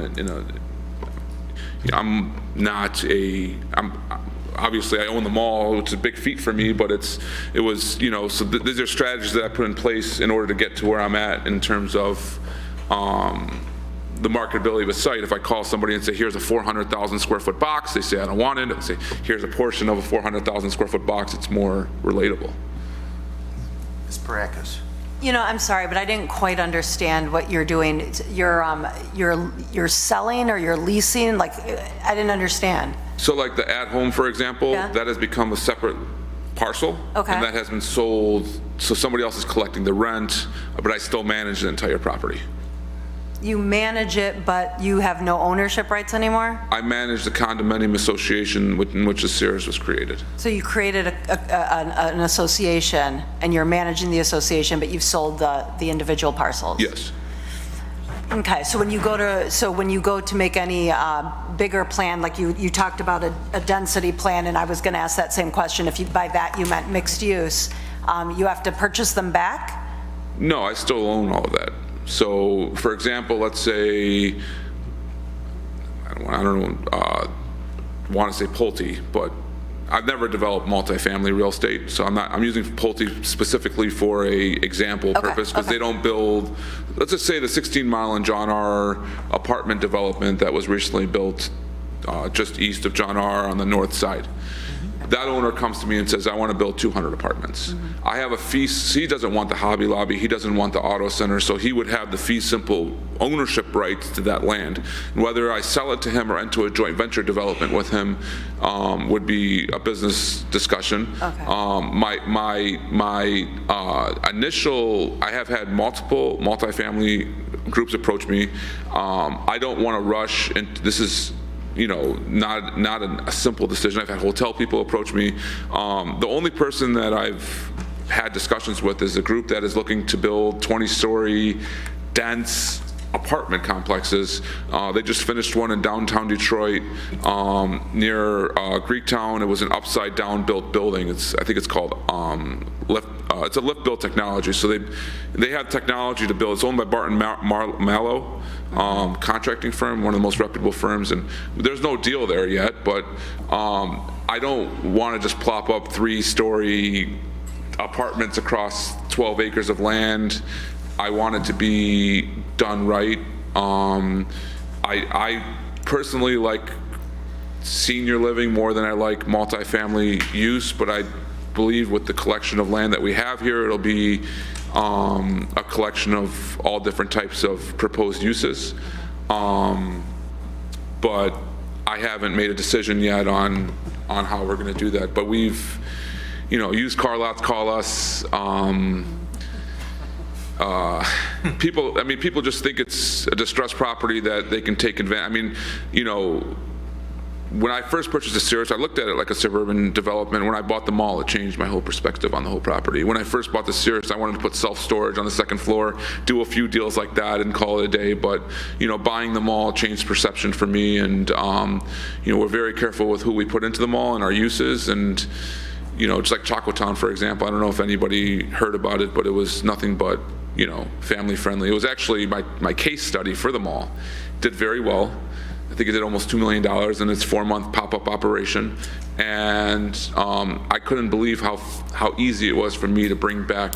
obviously I own the mall, which is a big feat for me, but it was, you know, so these are strategies that I put in place in order to get to where I'm at in terms of the marketability of a site. If I call somebody and say, here's a 400,000 square foot box, they say, I don't want it. I say, here's a portion of a 400,000 square foot box, it's more relatable. Ms. Barakis. You know, I'm sorry, but I didn't quite understand what you're doing. You're selling or you're leasing? Like, I didn't understand. So like the at-home, for example, Yeah. that has become a separate parcel. Okay. And that has been sold, so somebody else is collecting the rent, but I still manage the entire property. You manage it, but you have no ownership rights anymore? I manage the condominium association in which the Sears was created. So you created an association, and you're managing the association, but you've sold the individual parcels? Yes. Okay, so when you go to make any bigger plan, like you talked about a density plan, and I was going to ask that same question, if by that you meant mixed use, you have to purchase them back? No, I still own all of that. So, for example, let's say, I don't want to say Pulte, but I've never developed multifamily real estate, so I'm using Pulte specifically for a example purpose, because they don't build, let's just say the 16 Mile and John R. apartment development that was recently built just east of John R. on the north side. That owner comes to me and says, I want to build 200 apartments. I have a fee, he doesn't want the Hobby Lobby, he doesn't want the auto center, so he would have the fee simple ownership rights to that land. And whether I sell it to him or enter a joint venture development with him would be a business discussion. My initial, I have had multiple multifamily groups approach me. I don't want to rush, and this is, you know, not a simple decision. I've had hotel people approach me. The only person that I've had discussions with is a group that is looking to build 20-story dense apartment complexes. They just finished one in downtown Detroit near Greektown. It was an upside down built building. I think it's called lift. It's a lift built technology. So they have technology to build. It's owned by Barton Mallow contracting firm, one of the most reputable firms. And there's no deal there yet, but I don't want to just plop up 3-story apartments across 12 acres of land. I want it to be done right. I personally like senior living more than I like multifamily use, but I believe with the collection of land that we have here, it'll be a collection of all different types of proposed uses. But I haven't made a decision yet on how we're going to do that. But we've, you know, used car lots call us. People just think it's a distressed property that they can take advantage. I mean, you know, when I first purchased the Cirrus, I looked at it like a suburban development. When I bought the mall, it changed my whole perspective on the whole property. When I first bought the Cirrus, I wanted to put self-storage on the second floor, do a few deals like that and call it a day. But, you know, buying the mall changed perception for me. And, you know, we're very careful with who we put into the mall and our uses. And, you know, just like Chocotown, for example, I don't know if anybody heard about it, but it was nothing but, you know, family friendly. It was actually my case study for the mall. Did very well. I think it did almost $2 million in its 4-month pop-up operation. And I couldn't believe how easy it was for me to bring back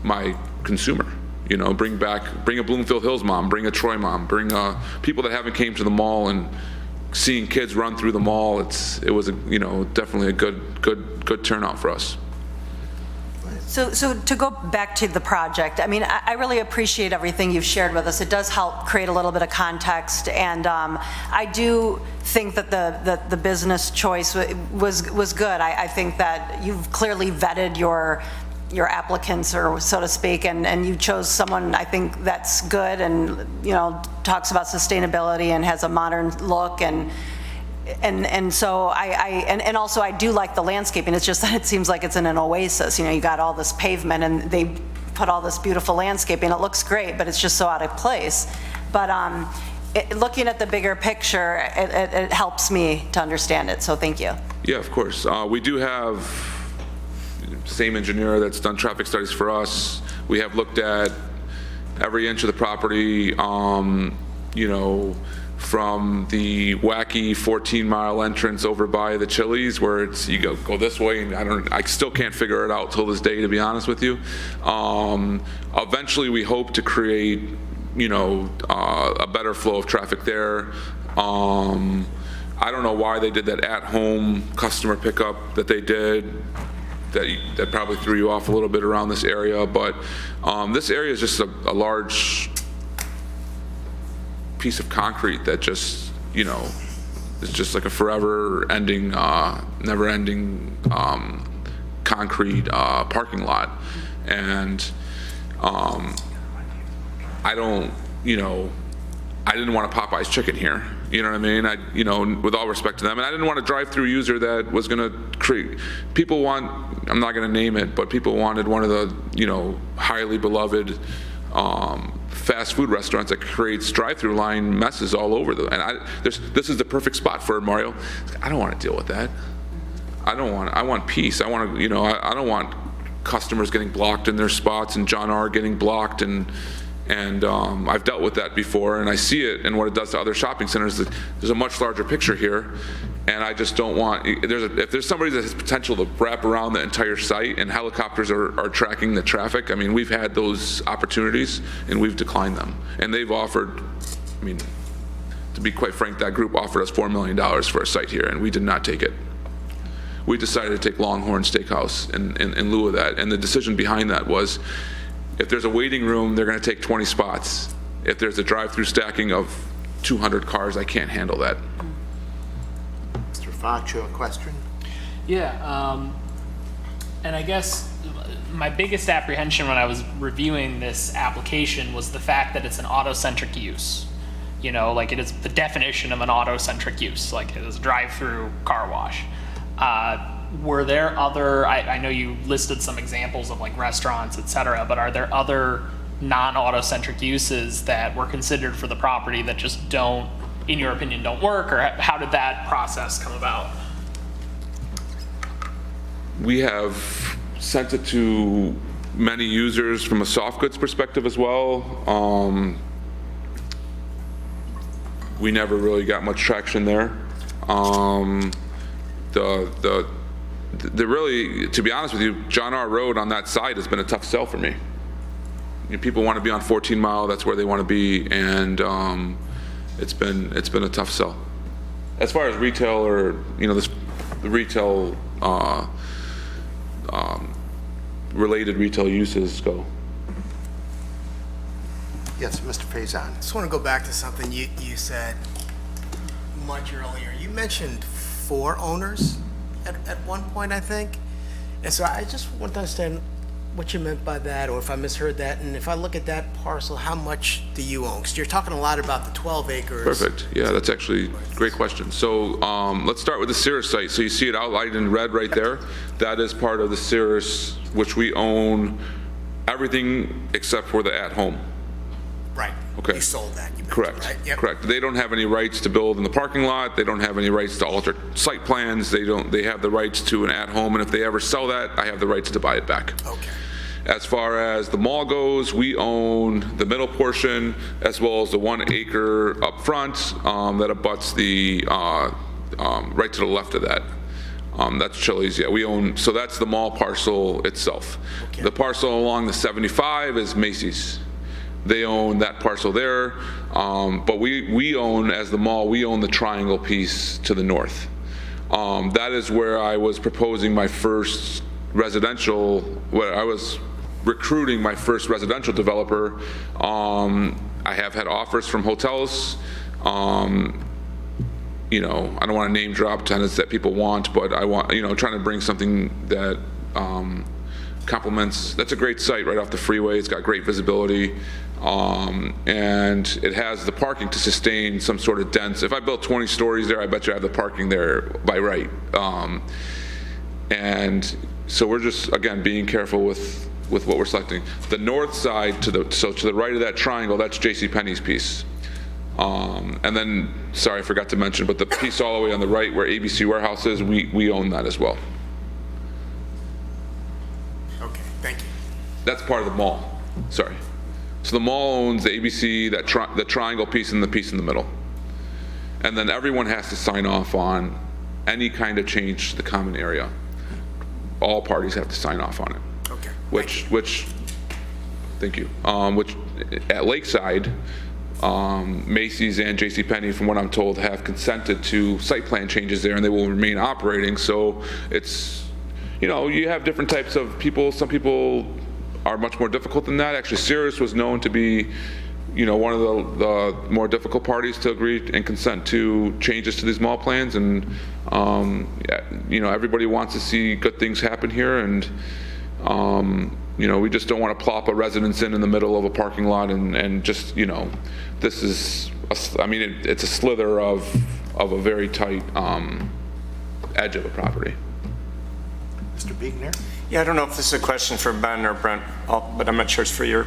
my consumer. You know, bring a Bloomfield Hills mom, bring a Troy mom, bring people that haven't came to the mall, and seeing kids run through the mall. It was you know, definitely a good turnout for us. So to go back to the project, I mean, I really appreciate everything you've shared with us. It does help create a little bit of context, and I do think that the business choice was good. I think that you've clearly vetted your applicants, or so to speak, and you chose someone, I think, that's good, and, you know, talks about sustainability and has a modern look, and so and also I do like the landscaping. It's just that it seems like it's in an oasis. You know, you got all this pavement and they put all this beautiful landscaping. It looks great, but it's just so out of place. But looking at the bigger picture, it helps me to understand it. So thank you. Yeah, of course. We do have same engineer that's done traffic studies for us. We have looked at every inch of the property. You know, from the wacky 14-mile entrance over by the Chili's, where it's you go this way, and I still can't figure it out till this day, to be honest with you. Eventually, we hope to create, you know, a better flow of traffic there. I don't know why they did that at-home customer pickup that they did. That probably threw you off a little bit around this area, but this area is just a large piece of concrete that just, you know, is just like a forever ending, never ending concrete parking lot. And I don't, you know, I didn't want a Popeye's chicken here. You know what I mean? You know, with all respect to them. And I didn't want a drive-through user that was going to create, people want, I'm not going to name it, but people wanted one of the, you know, highly beloved fast food restaurants that creates drive-through line messes all over them. And this is the perfect spot for it, Mario. I don't want to deal with that. I want peace. I want to, you know, I don't want customers getting blocked in their spots and John R. getting blocked, and And I've dealt with that before, and I see it and what it does to other shopping centers. There's a much larger picture here, and I just don't want, if there's somebody that has potential to wrap around the entire site and helicopters are tracking the traffic, I mean, we've had those opportunities and we've declined them. And they've offered, I mean, to be quite frank, that group offered us $4 million for a site here, and we did not take it. We decided to take Longhorn Steakhouse in lieu of that, and the decision behind that was, if there's a waiting room, they're going to take 20 spots. If there's a drive-through stacking of 200 cars, I can't handle that. Mr. Fox, you have a question? Yeah, and I guess my biggest apprehension when I was reviewing this application was the fact that it's an auto-centric use. You know, like it is the definition of an auto-centric use, like it is a drive-through car wash. Were there other, I know you listed some examples of like restaurants, et cetera, but are there other non-auto-centric uses that were considered for the property that just don't, in your opinion, don't work, or how did that process come about? We have sent it to many users from a soft goods perspective as well. We never really got much traction there. The really, to be honest with you, John R. Road on that side has been a tough sell for me. You know, people want to be on 14 Mile, that's where they want to be, and it's been a tough sell. As far as retail or, you know, the retail, related retail uses go. Yes, Mr. Faison. I just want to go back to something you said much earlier. You mentioned 4 owners at one point, I think. And so I just want to understand what you meant by that, or if I misheard that. And if I look at that parcel, how much do you own? Because you're talking a lot about the 12 acres. Perfect. Yeah, that's actually a great question. So let's start with the Cirrus site. So you see it outlined in red right there. That is part of the Cirrus, which we own everything except for the at-home. Right. Okay. You sold that. You mentioned, Correct. Right? Yep. Correct. They don't have any rights to build in the parking lot. They don't have any rights to alter site plans. They have the rights to an at-home, and if they ever sell that, I have the rights to buy it back. Okay. As far as the mall goes, we own the middle portion as well as the 1 acre up front that abuts the right to the left of that. That's Chili's. Yeah, we own. So that's the mall parcel itself. Okay. The parcel along the 75 is Macy's. They own that parcel there, but we own, as the mall, we own the triangle piece to the north. That is where I was proposing my first residential, where I was recruiting my first residential developer. I have had offers from hotels. You know, I don't want to name drop tenants that people want, but I want, you know, trying to bring something that complements. That's a great site right off the freeway. It's got great visibility. And it has the parking to sustain some sort of dense. If I built 20 stories there, I bet you I have the parking there by right. And so we're just, again, being careful with what we're selecting. The north side, to the right of that triangle, that's JCPenney's piece. And then, sorry, I forgot to mention, but the piece all the way on the right where ABC Warehouse is, we own that as well. Okay, thank you. That's part of the mall, sorry. So the mall owns the ABC, the triangle piece and the piece in the middle. And then everyone has to sign off on any kind of change to the common area. All parties have to sign off on it. Okay. Which, thank you. Which at Lakeside, Macy's and JCPenney, from what I'm told, have consented to site plan changes there, and they will remain operating. So it's, you know, you have different types of people. Some people are much more difficult than that. Actually, Cirrus was known to be, you know, one of the more difficult parties to agree and consent to changes to these mall plans. And you know, everybody wants to see good things happen here, and you know, we just don't want to plop a residence in the middle of a parking lot and just, you know, this is, I mean, it's a slither of a very tight edge of a property. Mr. Biegner? Yeah, I don't know if this is a question for Ben or Brent, but I'm not sure it's for you.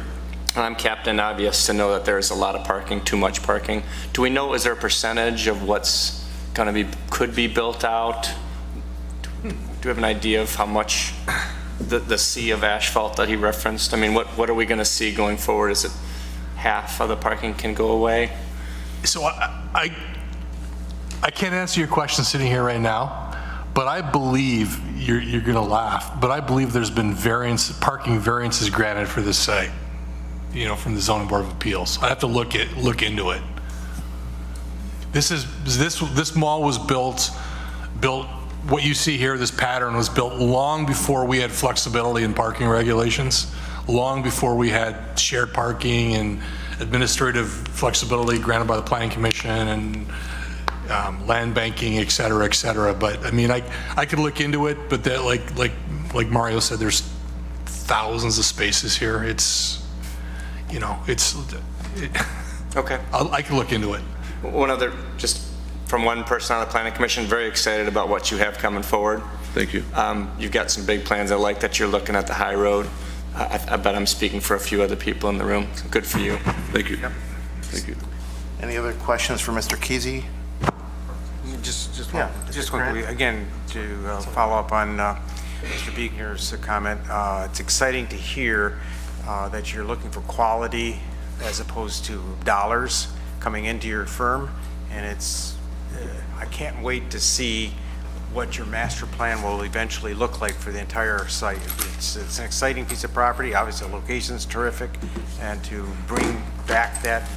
I'm Captain Obvious to know that there is a lot of parking, too much parking. Do we know, is there a percentage of what's going to be, could be built out? Do we have an idea of how much the sea of asphalt that he referenced? I mean, what are we going to see going forward? Is it half of the parking can go away? So I can't answer your question sitting here right now, but I believe, you're going to laugh, but I believe there's been parking variances granted for this site, from the zoning board of appeals. I have to look into it. This mall was built, what you see here, this pattern was built long before we had flexibility in parking regulations, long before we had shared parking and administrative flexibility granted by the Planning Commission and land banking, et cetera. But I mean, I could look into it, but that, like Mario said, there's thousands of spaces here. It's, Okay. I could look into it. One other, just from one person on the Planning Commission, very excited about what you have coming forward. Thank you. You've got some big plans. I like that you're looking at the High Road. I bet I'm speaking for a few other people in the room. So good for you. Thank you. Thank you. Any other questions for Mr. Kesey? Just quickly, again, to follow up on Mr. Buechner's comment, it's exciting to hear that you're looking for quality as opposed to dollars coming into your firm, and I can't wait to see what your master plan will eventually look like for the entire site. It's an exciting piece of property. Obviously, the location's terrific, and to bring back that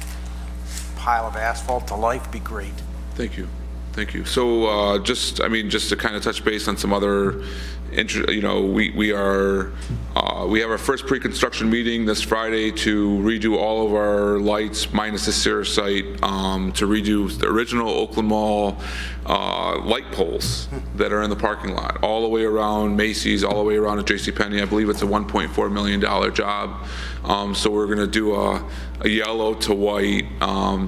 pile of asphalt to life would be great. Thank you. Thank you. So just to kind of touch base on some other, we have our first pre-construction meeting this Friday to redo all of our lights minus the Sears site, to redo the original Oakland Mall light poles that are in the parking lot, all the way around Macy's, all the way around to JCPenney. I believe it's a $1.4 million job. So we're going to do a yellow to white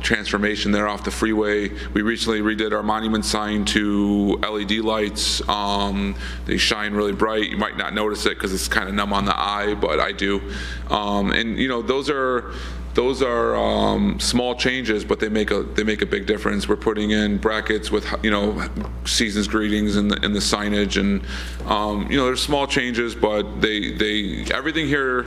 transformation there off the freeway. We recently redid our monument sign to LED lights. They shine really bright. You might not notice it because it's kind of numb on the eye, but I do. And those are small changes, but they make a big difference. We're putting in brackets with season's greetings in the signage, and there's small changes, but they everything here.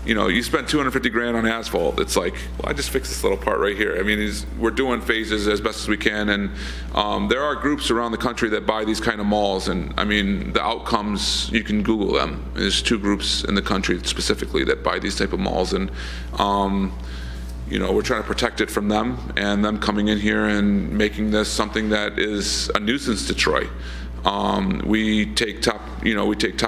You spend 250 grand on asphalt. It's like, well, I just fixed this little part right here. I mean, we're doing phases as best as we can, and there are groups around the country that buy these kind of malls, and I mean, the outcomes, you can Google them. There's 2 groups in the country specifically that buy these type of malls, and we're trying to protect it from them, and them coming in here and making this something that is a nuisance to Troy. We take top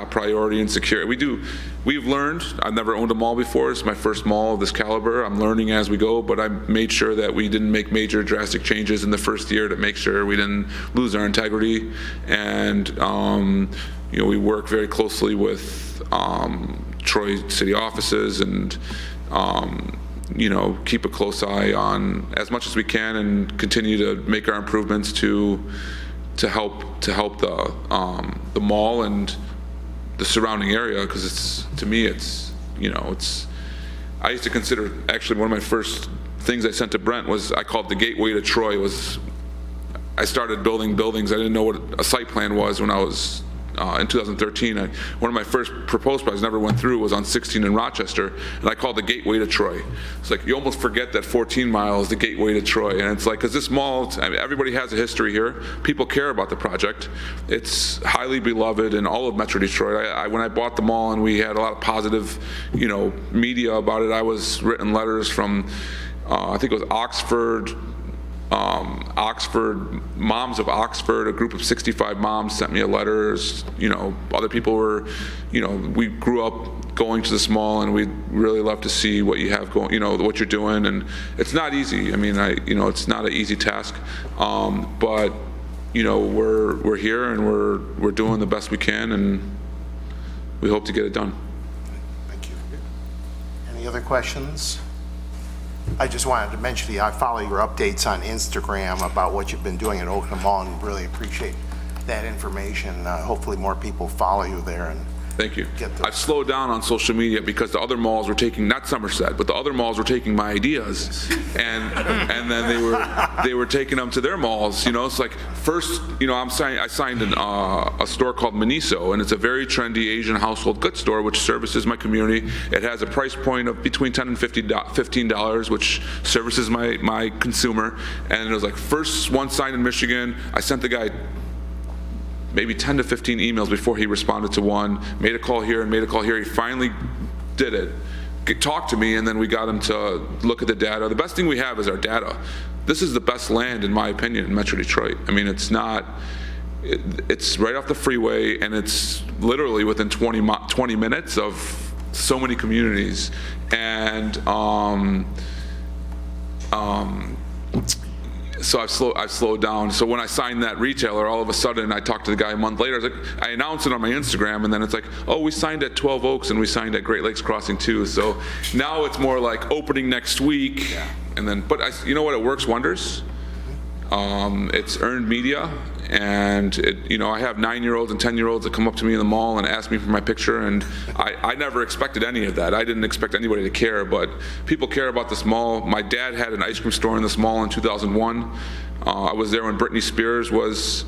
priority in security. We've learned. I've never owned a mall before. It's my first mall of this caliber. I'm learning as we go, but I made sure that we didn't make major drastic changes in the first year to make sure we didn't lose our integrity. And we work very closely with Troy city offices and keep a close eye on as much as we can and continue to make our improvements to help the mall and the surrounding area, because to me it's I used to consider, actually one of my first things I sent to Brent was, I called the gateway to Troy. I started building buildings. I didn't know what a site plan was when I was in 2013. One of my first proposed projects never went through, was on 16 in Rochester, and I called the gateway to Troy. It's like, you almost forget that 14 miles, the gateway to Troy, and it's like, because this mall, everybody has a history here. People care about the project. It's highly beloved in all of Metro Detroit. When I bought the mall and we had a lot of positive, media about it, I was written letters from, I think it was Oxford, Moms of Oxford, a group of 65 moms sent me a letter. Other people were, we grew up going to this mall, and we'd really love to see what you have going, what you're doing. And it's not easy. I mean, it's not an easy task, but we're here and we're doing the best we can, and we hope to get it done. Thank you. Any other questions? I just wanted to mention to you, I follow your updates on Instagram about what you've been doing at Oakland Mall, and really appreciate that information. Hopefully more people follow you there, and Thank you. Get those. I've slowed down on social media because the other malls were taking, not Somerset, but the other malls were taking my ideas, and then they were taking them to their malls. You know, it's like first, you know, I signed a store called Miniso, and it's a very trendy Asian household goods store which services my community. It has a price point of between $10 and $15, which services my consumer. And it was like first one signed in Michigan. I sent the guy maybe 10 to 15 emails before he responded to one, made a call here and made a call here. He finally did it, talked to me, and then we got him to look at the data. The best thing we have is our data. This is the best land, in my opinion, in Metro Detroit. I mean, it's not, it's right off the freeway, and it's literally within 20 minutes of so many communities. And so I've slowed down. So when I signed that retailer, all of a sudden I talked to the guy a month later. I announced it on my Instagram, and then it's like, oh, we signed at 12 Oaks and we signed at Great Lakes Crossing too. So now it's more like opening next week, and then. But you know what? It works wonders. It's earned media, and you know, I have 9-year-olds and 10-year-olds that come up to me in the mall and ask me for my picture, and I never expected any of that. I didn't expect anybody to care, but people care about this mall. My dad had an ice cream store in this mall in 2001. I was there when Britney Spears was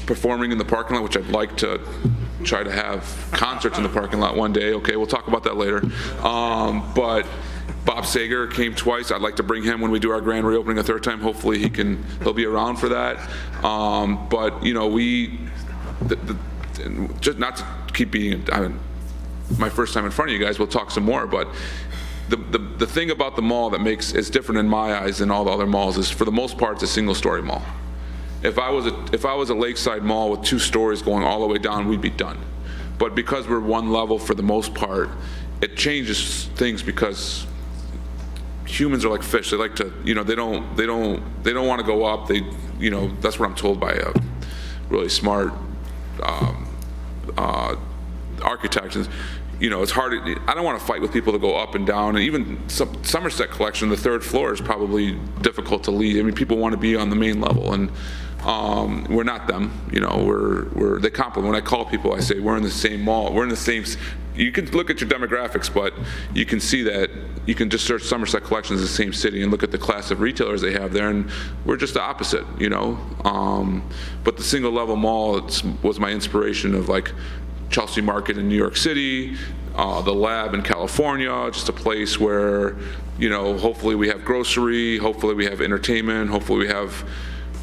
performing in the parking lot, which I'd like to try to have concerts in the parking lot one day. Okay, we'll talk about that later. But Bob Sager came twice. I'd like to bring him when we do our grand reopening a third time. Hopefully he'll be around for that. But you know, just not to keep being my first time in front of you guys. We'll talk some more. But the thing about the mall that is different in my eyes than all the other malls is, for the most part, it's a single-story mall. If I was a lakeside mall with 2 stories going all the way down, we'd be done. But because we're one level for the most part, it changes things because humans are like fish. They like to, you know, they don't want to go up. You know, that's what I'm told by a really smart architect. You know, it's hard. I don't want to fight with people to go up and down. And even Somerset Collection, the 3rd floor is probably difficult to lead. I mean, people want to be on the main level, and we're not them. You know, they compliment. When I call people, I say we're in the same mall. We're in the same. You can look at your demographics, but you can see that you can just search Somerset Collections in the same city and look at the class of retailers they have there, and we're just the opposite, you know. But the single level mall was my inspiration of like Chelsea Market in New York City, the Lab in California, just a place where, you know, hopefully we have grocery, hopefully we have entertainment, hopefully we have.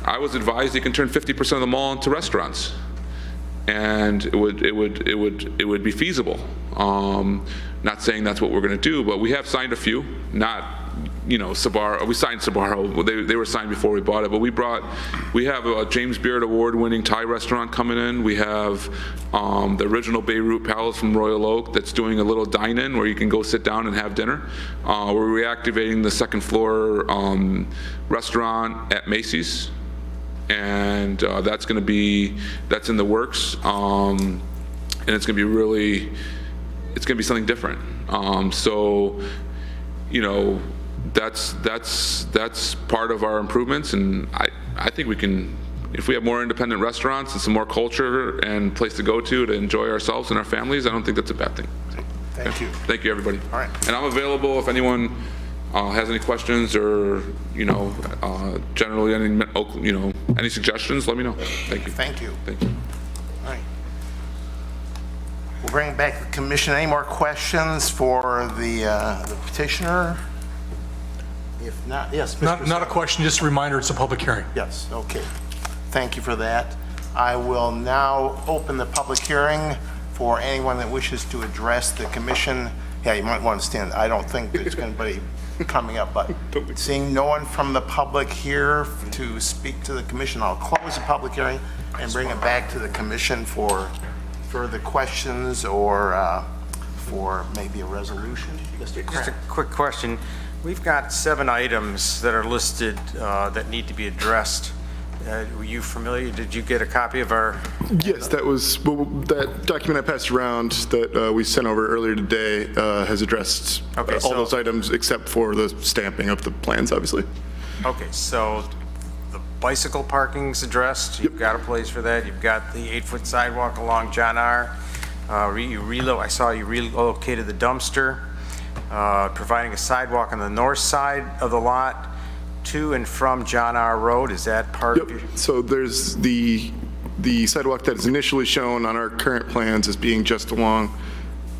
I was advised you can turn 50% of the mall into restaurants, and it would be feasible. Not saying that's what we're going to do, but we have signed a few. Not, you know, Sbarro. We signed Sbarro. They were signed before we bought it, but we have a James Beard award-winning Thai restaurant coming in. We have the original Beirut Palace from Royal Oak that's doing a little dine-in where you can go sit down and have dinner. We're reactivating the 2nd floor restaurant at Macy's, and that's in the works, and it's going to be something different. So, you know, that's part of our improvements, and I think we can, if we have more independent restaurants and some more culture and place to go to enjoy ourselves and our families, I don't think that's a bad thing. Thank you. Thank you, everybody. All right. And I'm available if anyone has any questions or, you know, generally any suggestions, let me know. Thank you. Thank you. Thank you. All right. We'll bring it back to the commission. Any more questions for the petitioner? If not, yes, Mr. Not a question, just a reminder, it's a public hearing. Yes, okay. Thank you for that. I will now open the public hearing for anyone that wishes to address the commission. Yeah, you might want to stand. I don't think there's going to be coming up, but seeing no one from the public here to speak to the commission, I'll close the public hearing and bring it back to the commission for further questions or for maybe a resolution. Mr. Just a Krantz. quick question. We've got 7 items that are listed that need to be addressed. Were you familiar? Did you get a copy of our? Yes, that document I passed around that we sent over earlier today has addressed all those items except for the stamping of the plans, obviously. Okay, so the bicycle parking's addressed. You've got a place for that. You've got the 8-foot sidewalk along John R. I saw you relocated the dumpster, providing a sidewalk on the north side of the lot to and from John R. Road. Is that part of your? Yep, so there's the sidewalk that is initially shown on our current plans as being just along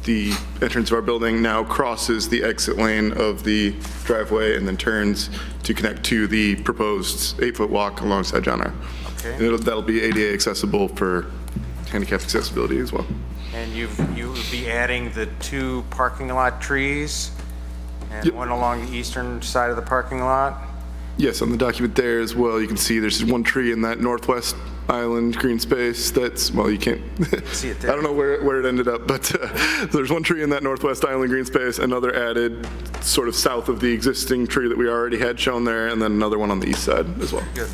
the entrance of our building now crosses the exit lane of the driveway and then turns to connect to the proposed 8-foot walk alongside John R. Okay. And that'll be ADA accessible for handicap accessibility as well. And you will be adding the 2 parking lot trees and Yep. one along the eastern side of the parking lot? Yes, on the document there as well, you can see there's one tree in that northwest island green space that's, well, you can't, See it I there. don't know where it ended up, but there's one tree in that northwest island green space, another added sort of south of the existing tree that we already had shown there, and then another one on the east side as well. Good.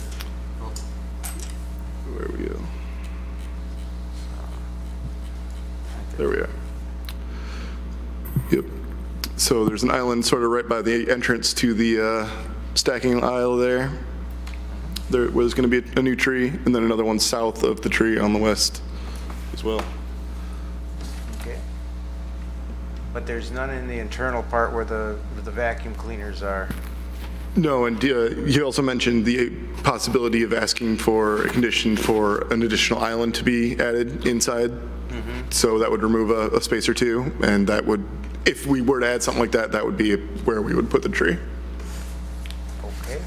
Where we go? There we are. Yep. So there's an island sort of right by the entrance to the stacking aisle there. There was going to be a new tree, and then another one south of the tree on the west as well. Okay. But there's none in the internal part where the vacuum cleaners are? No, and you also mentioned the possibility of asking for a condition for an additional island to be added inside. So that would remove a space or two, and that would, if we were to add something like that, that would be where we would put the tree. Okay.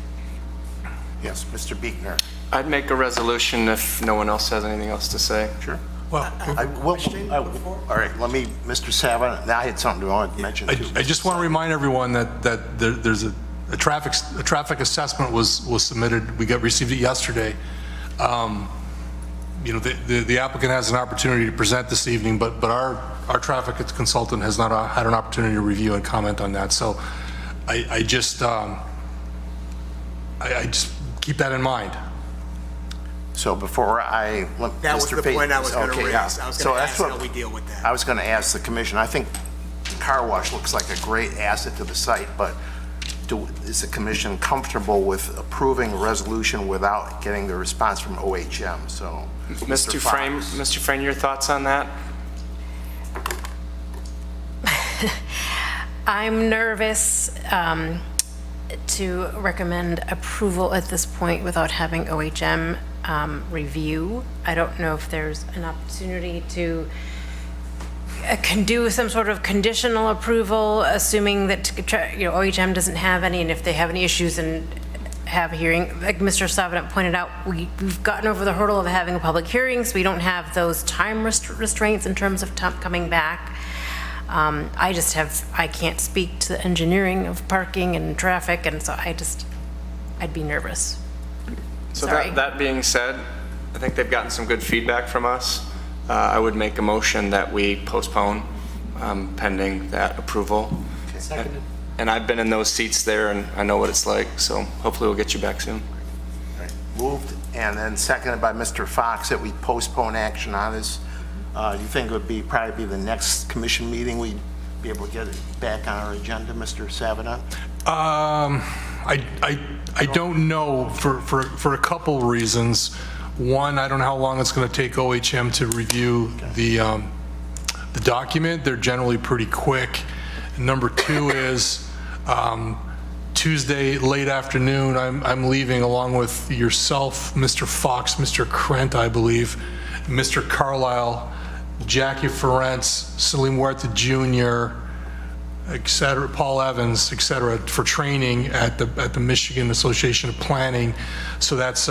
Yes, Mr. Biegner. I'd make a resolution if no one else has anything else to say. Sure. Well, All right, let me, Mr. Savant, I had something I wanted to mention too. I just want to remind everyone that there's a traffic assessment was submitted. We received it yesterday. You know, the applicant has an opportunity to present this evening, but our traffic consultant has not had an opportunity to review and comment on that. So I just keep that in mind. So before I let That was Mr. the Payton- point I was going to okay, raise. yeah. I was So going to that's ask what how we deal with that. I was going to ask the commission. I think the car wash looks like a great asset to the site, but is the commission comfortable with approving a resolution without getting the response from OHM? So, Mr. Fox. Frame, your thoughts on that? I'm nervous to recommend approval at this point without having OHM review. I don't know if there's an opportunity to can do some sort of conditional approval, assuming that, OHM doesn't have any, and if they have any issues and have a hearing. Like Mr. Savant pointed out, we've gotten over the hurdle of having a public hearing, so we don't have those time restraints in terms of coming back. I can't speak to the engineering of parking and traffic, and so I'd be nervous. So Sorry. that being said, I think they've gotten some good feedback from us. I would make a motion that we postpone pending that approval. Seconded. And I've been in those seats there and I know what it's like, so hopefully we'll get you back soon. All right, moved and then seconded by Mr. Fox that we postpone action on this. You think it would probably be the next commission meeting we'd be able to get it back on our agenda, Mr. Savant? I don't know for a couple reasons. One, I don't know how long it's going to take OHM to review the document. They're generally pretty quick. Number two is Tuesday late afternoon, I'm leaving along with yourself, Mr. Fox, Mr. Krent, I believe, Mr. Carlisle, Jackie Ferentz, Salim Huerta Jr., et cetera, Paul Evans, et cetera, for training at the Michigan Association of Planning. So that's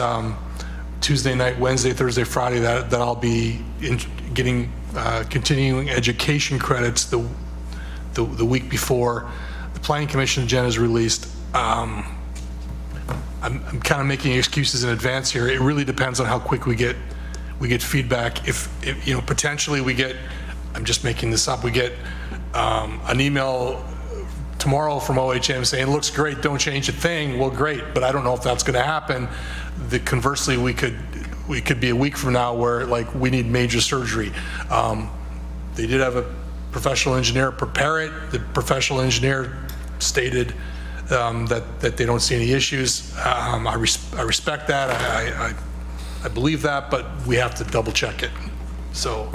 Tuesday night, Wednesday, Thursday, Friday, that I'll be getting continuing education credits the week before the Planning Commission agenda is released. I'm kind of making excuses in advance here. It really depends on how quick we get feedback. If potentially we get, I'm just making this up, we get an email tomorrow from OHM saying, it looks great, don't change a thing. Well, great, but I don't know if that's going to happen. Conversely, we could be a week from now where we need major surgery. They did have a professional engineer prepare it. The professional engineer stated that they don't see any issues. I respect that. I believe that, but we have to double check it. So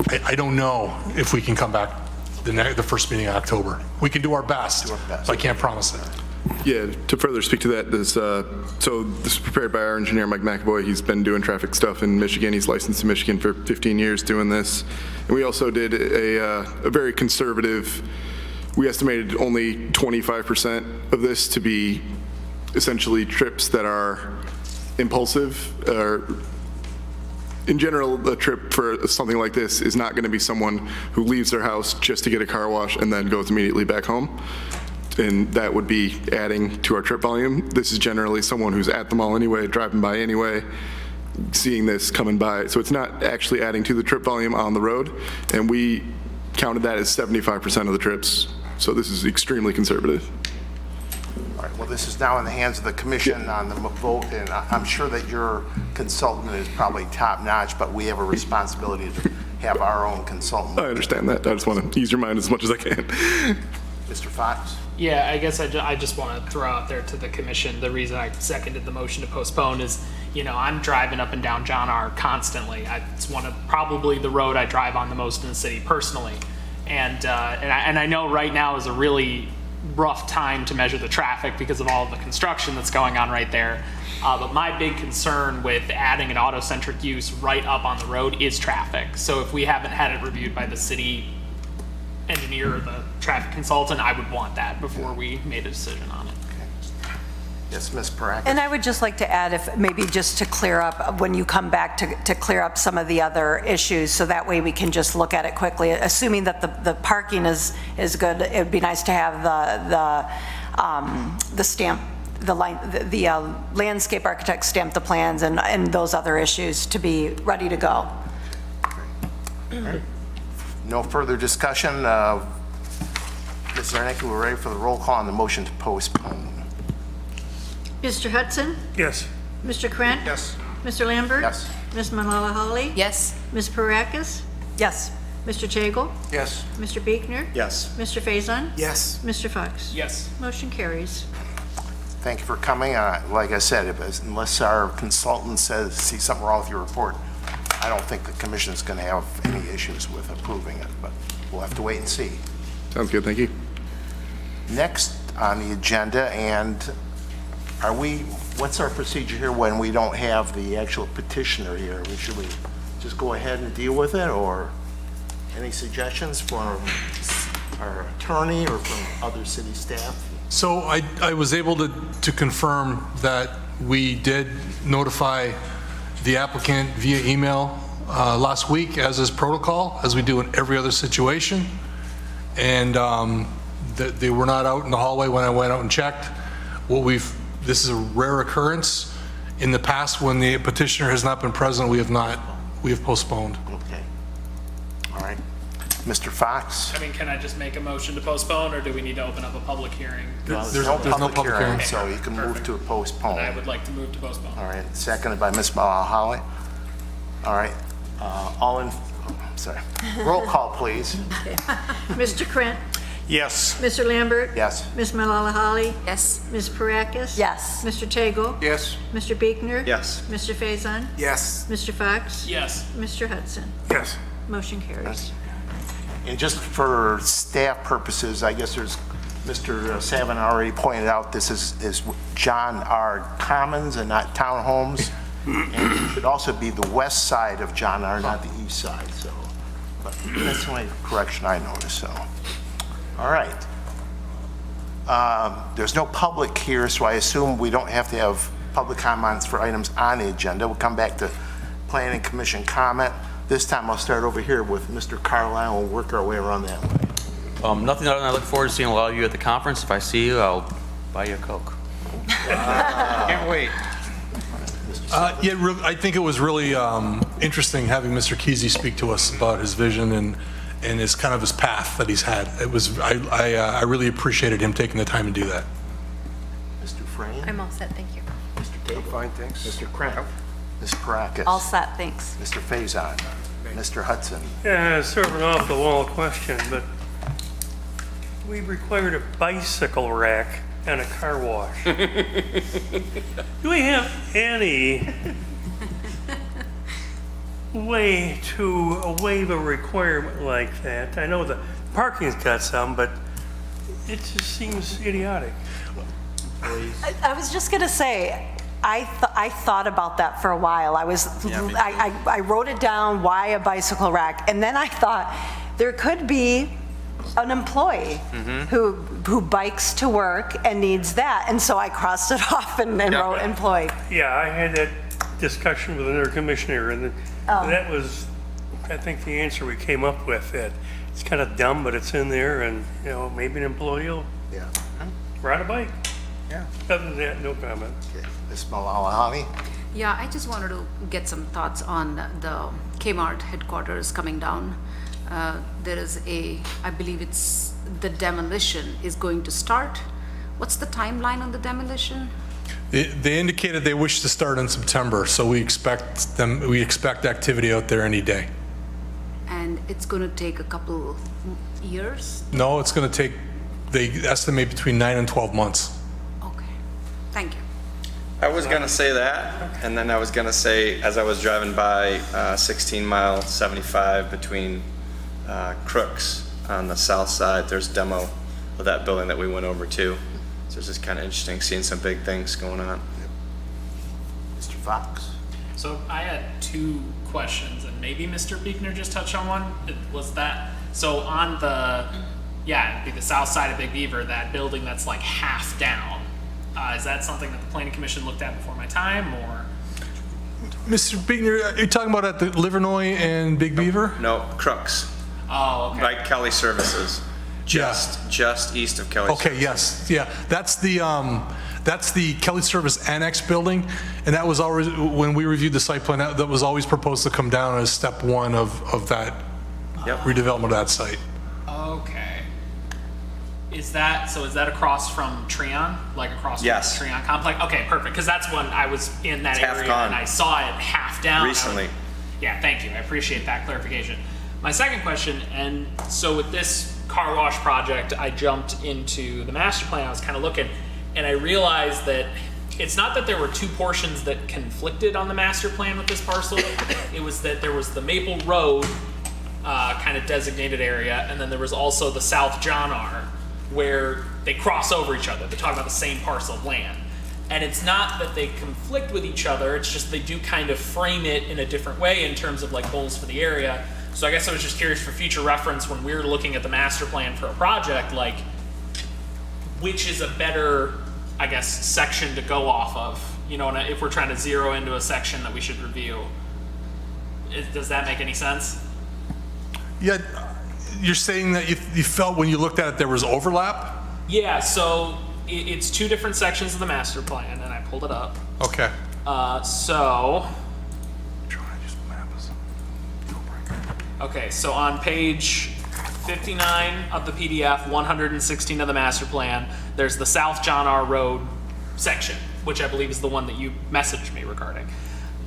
I don't know if we can come back the first meeting in October. We can do our best, but I can't promise it. Yeah, to further speak to that, so this is prepared by our engineer, Mike McAvoy. He's been doing traffic stuff in Michigan. He's licensed in Michigan for 15 years doing this. And we also did a very conservative, we estimated only 25% of this to be essentially trips that are impulsive. In general, a trip for something like this is not going to be someone who leaves their house just to get a car wash and then goes immediately back home. And that would be adding to our trip volume. This is generally someone who's at the mall anyway, driving by anyway, seeing this coming by. So it's not actually adding to the trip volume on the road. And we counted that as 75% of the trips. So this is extremely conservative. All right, well, this is now in the hands of the commission on the vote, and I'm sure that your consultant is probably top-notch, but we have a responsibility to have our own consultant. I understand that. I just want to ease your mind as much as I can. Mr. Fox? Yeah, I guess I just want to throw out there to the commission, the reason I seconded the motion to postpone is, I'm driving up and down John R. constantly. It's probably the road I drive on the most in the city personally. And I know right now is a really rough time to measure the traffic because of all of the construction that's going on right there. But my big concern with adding an auto-centric use right up on the road is traffic. So if we haven't had it reviewed by the city engineer or the traffic consultant, I would want that before we made a decision on it. Yes, Ms. Parakis? And I would just like to add, if maybe just to clear up, when you come back to clear up some of the other issues, so that way we can just look at it quickly, assuming that the parking is good. It would be nice to have the stamp, the landscape architect stamp the plans and those other issues to be ready to go. All right. No further discussion. Ms. Zarnicki, we're ready for the roll call on the motion to postpone. Mr. Hudson? Yes. Mr. Krant? Yes. Mr. Lambert? Yes. Ms. Malala-Holly? Yes. Ms. Parakis? Yes. Mr. Tagle? Yes. Mr. Biekner? Yes. Mr. Faison? Yes. Mr. Fox? Yes. Motion carries. Thank you for coming. Like I said, unless our consultant sees something wrong with your report, I don't think the commission is going to have any issues with approving it, but we'll have to wait and see. Sounds good, thank you. Next on the agenda, and what's our procedure here when we don't have the actual petitioner here? Should we just go ahead and deal with it, or any suggestions from our attorney or from other city staff? So I was able to confirm that we did notify the applicant via email last week, as is protocol, as we do in every other situation. And that they were not out in the hallway when I went out and checked. This is a rare occurrence. In the past, when the petitioner has not been present, we have postponed. Okay. All right. Mr. Fox? Can I just make a motion to postpone, or do we need to open up a public hearing? There's no public hearing, so you can move to a postpone. I would like to move to postpone. All right, seconded by Ms. Malala-Holly. All right, roll call, please. Mr. Krant? Yes. Mr. Lambert? Yes. Ms. Malala-Holly? Yes. Ms. Parakis? Yes. Mr. Tagle? Yes. Mr. Biekner? Yes. Mr. Faison? Yes. Mr. Fox? Yes. Mr. Hudson? Yes. Motion carries. And just for staff purposes, I guess Mr. Savin already pointed out, this is John R. Commons and not townhomes. And it should also be the west side of John R., not the east side, so. But that's the only correction I noticed, so. All right. There's no public here, so I assume we don't have to have public comments for items on the agenda. We'll come back to Planning Commission comment. This time I'll start over here with Mr. Carlisle and work our way around that way. Nothing other than I look forward to seeing a lot of you at the conference. If I see you, I'll buy you a Coke. Can't wait. Yeah, I think it was really interesting having Mr. Kesey speak to us about his vision and his kind of his path that he's had. I really appreciated him taking the time to do that. Mr. Frame? I'm all set, thank you. Mr. Tagle? Fine, thanks. Mr. Krant? Ms. Parakis? All set, thanks. Mr. Faison? Mr. Hudson? Yeah, sort of an off-the-wall question, but we required a bicycle rack and a car wash. Do we have any way to waive a requirement like that? I know the parking's got some, but it just seems idiotic. I was just gonna say, I thought about that for a while. I wrote it down, why a bicycle rack? And then I thought, there could be an employee who bikes to work and needs that. And so I crossed it off and wrote employee. Yeah, I had that discussion with another commissioner, and that was, I think, the answer we came up with, that it's kind of dumb, but it's in there, and, you know, maybe an employee will ride a bike. Yeah. Other than that, no comment. Okay. Ms. Malahani? Yeah, I just wanted to get some thoughts on the Kmart headquarters coming down. There is I believe it's the demolition is going to start. What's the timeline on the demolition? They indicated they wish to start in September, so we expect activity out there any day. And it's going to take a couple years? No, it's going to take, they estimate between 9 and 12 months. Okay, thank you. I was gonna say that, and then I was gonna say, as I was driving by 16 Mile 75 between Crooks on the south side, there's a demo of that building that we went over to. So it's just kind of interesting seeing some big things going on. Mr. Fox? So I had two questions, and maybe Mr. Beekner just touched on one. Was that, so on the, it'd be the south side of Big Beaver, that building that's like half down. Is that something that the Planning Commission looked at before my time, or? Mr. Beekner, are you talking about at the Livernois and Big Beaver? No, Crooks, Oh, okay. like Kelly Services, just east of Kelly Okay, Services. yes, yeah. That's the Kelly Service Annex building, and that was always, when we reviewed the site plan, that was always proposed to come down as step one of that redevelopment of that site. Okay. Is that across from Treon? Like across from Yes. the Treon complex? Okay, perfect, because that's when I was in that It's half area gone. and I saw it half down. Recently. Yeah, thank you. I appreciate that clarification. My second question, and so with this car wash project, I jumped into the master plan. I was kind of looking, and I realized that it's not that there were two portions that conflicted on the master plan with this parcel. It was that there was the Maple Road kind of designated area, and then there was also the South John R, where they cross over each other. They're talking about the same parcel of land. And it's not that they conflict with each other, it's just they do kind of frame it in a different way in terms of like goals for the area. So I guess I was just curious for future reference when we're looking at the master plan for a project, like which is a better, I guess, section to go off of, you know, and if we're trying to zero into a section that we should review. Does that make any sense? Yeah, you're saying that you felt when you looked at it there was overlap? Yeah, so it's two different sections of the master plan, and I pulled it up. Okay. Okay, so on page 59 of the PDF, 116 of the master plan, there's the South John R. Road section, which I believe is the one that you messaged me regarding.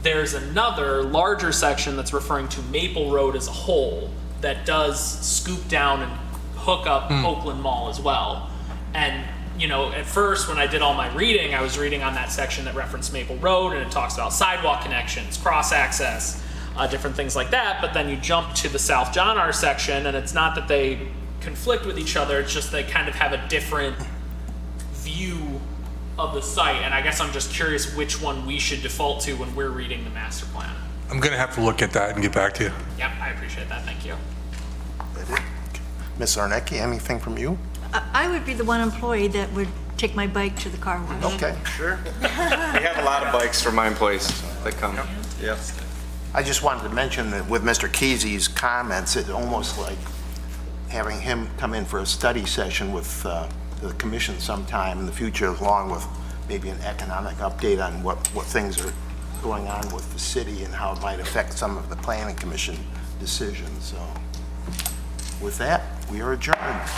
There's another larger section that's referring to Maple Road as a whole that does scoop down and hook up Oakland Mall as well. And, you know, at first when I did all my reading, I was reading on that section that referenced Maple Road, and it talks about sidewalk connections, cross access, different things like that. But then you jump to the South John R section, and it's not that they conflict with each other, it's just they kind of have a different view of the site. And I guess I'm just curious which one we should default to when we're reading the master plan. I'm going to have to look at that and get back to you. Yep, I appreciate that, thank you. Ms. Zarnecki, anything from you? I would be the one employee that would take my bike to the car wash. Okay, sure. We have a lot of bikes for my employees that come. Yep. I just wanted to mention that with Mr. Kesey's comments, it's almost like having him come in for a study session with the commission sometime in the future, along with maybe an economic update on what things are going on with the city and how it might affect some of the planning commission decisions. So with that, we are adjourned.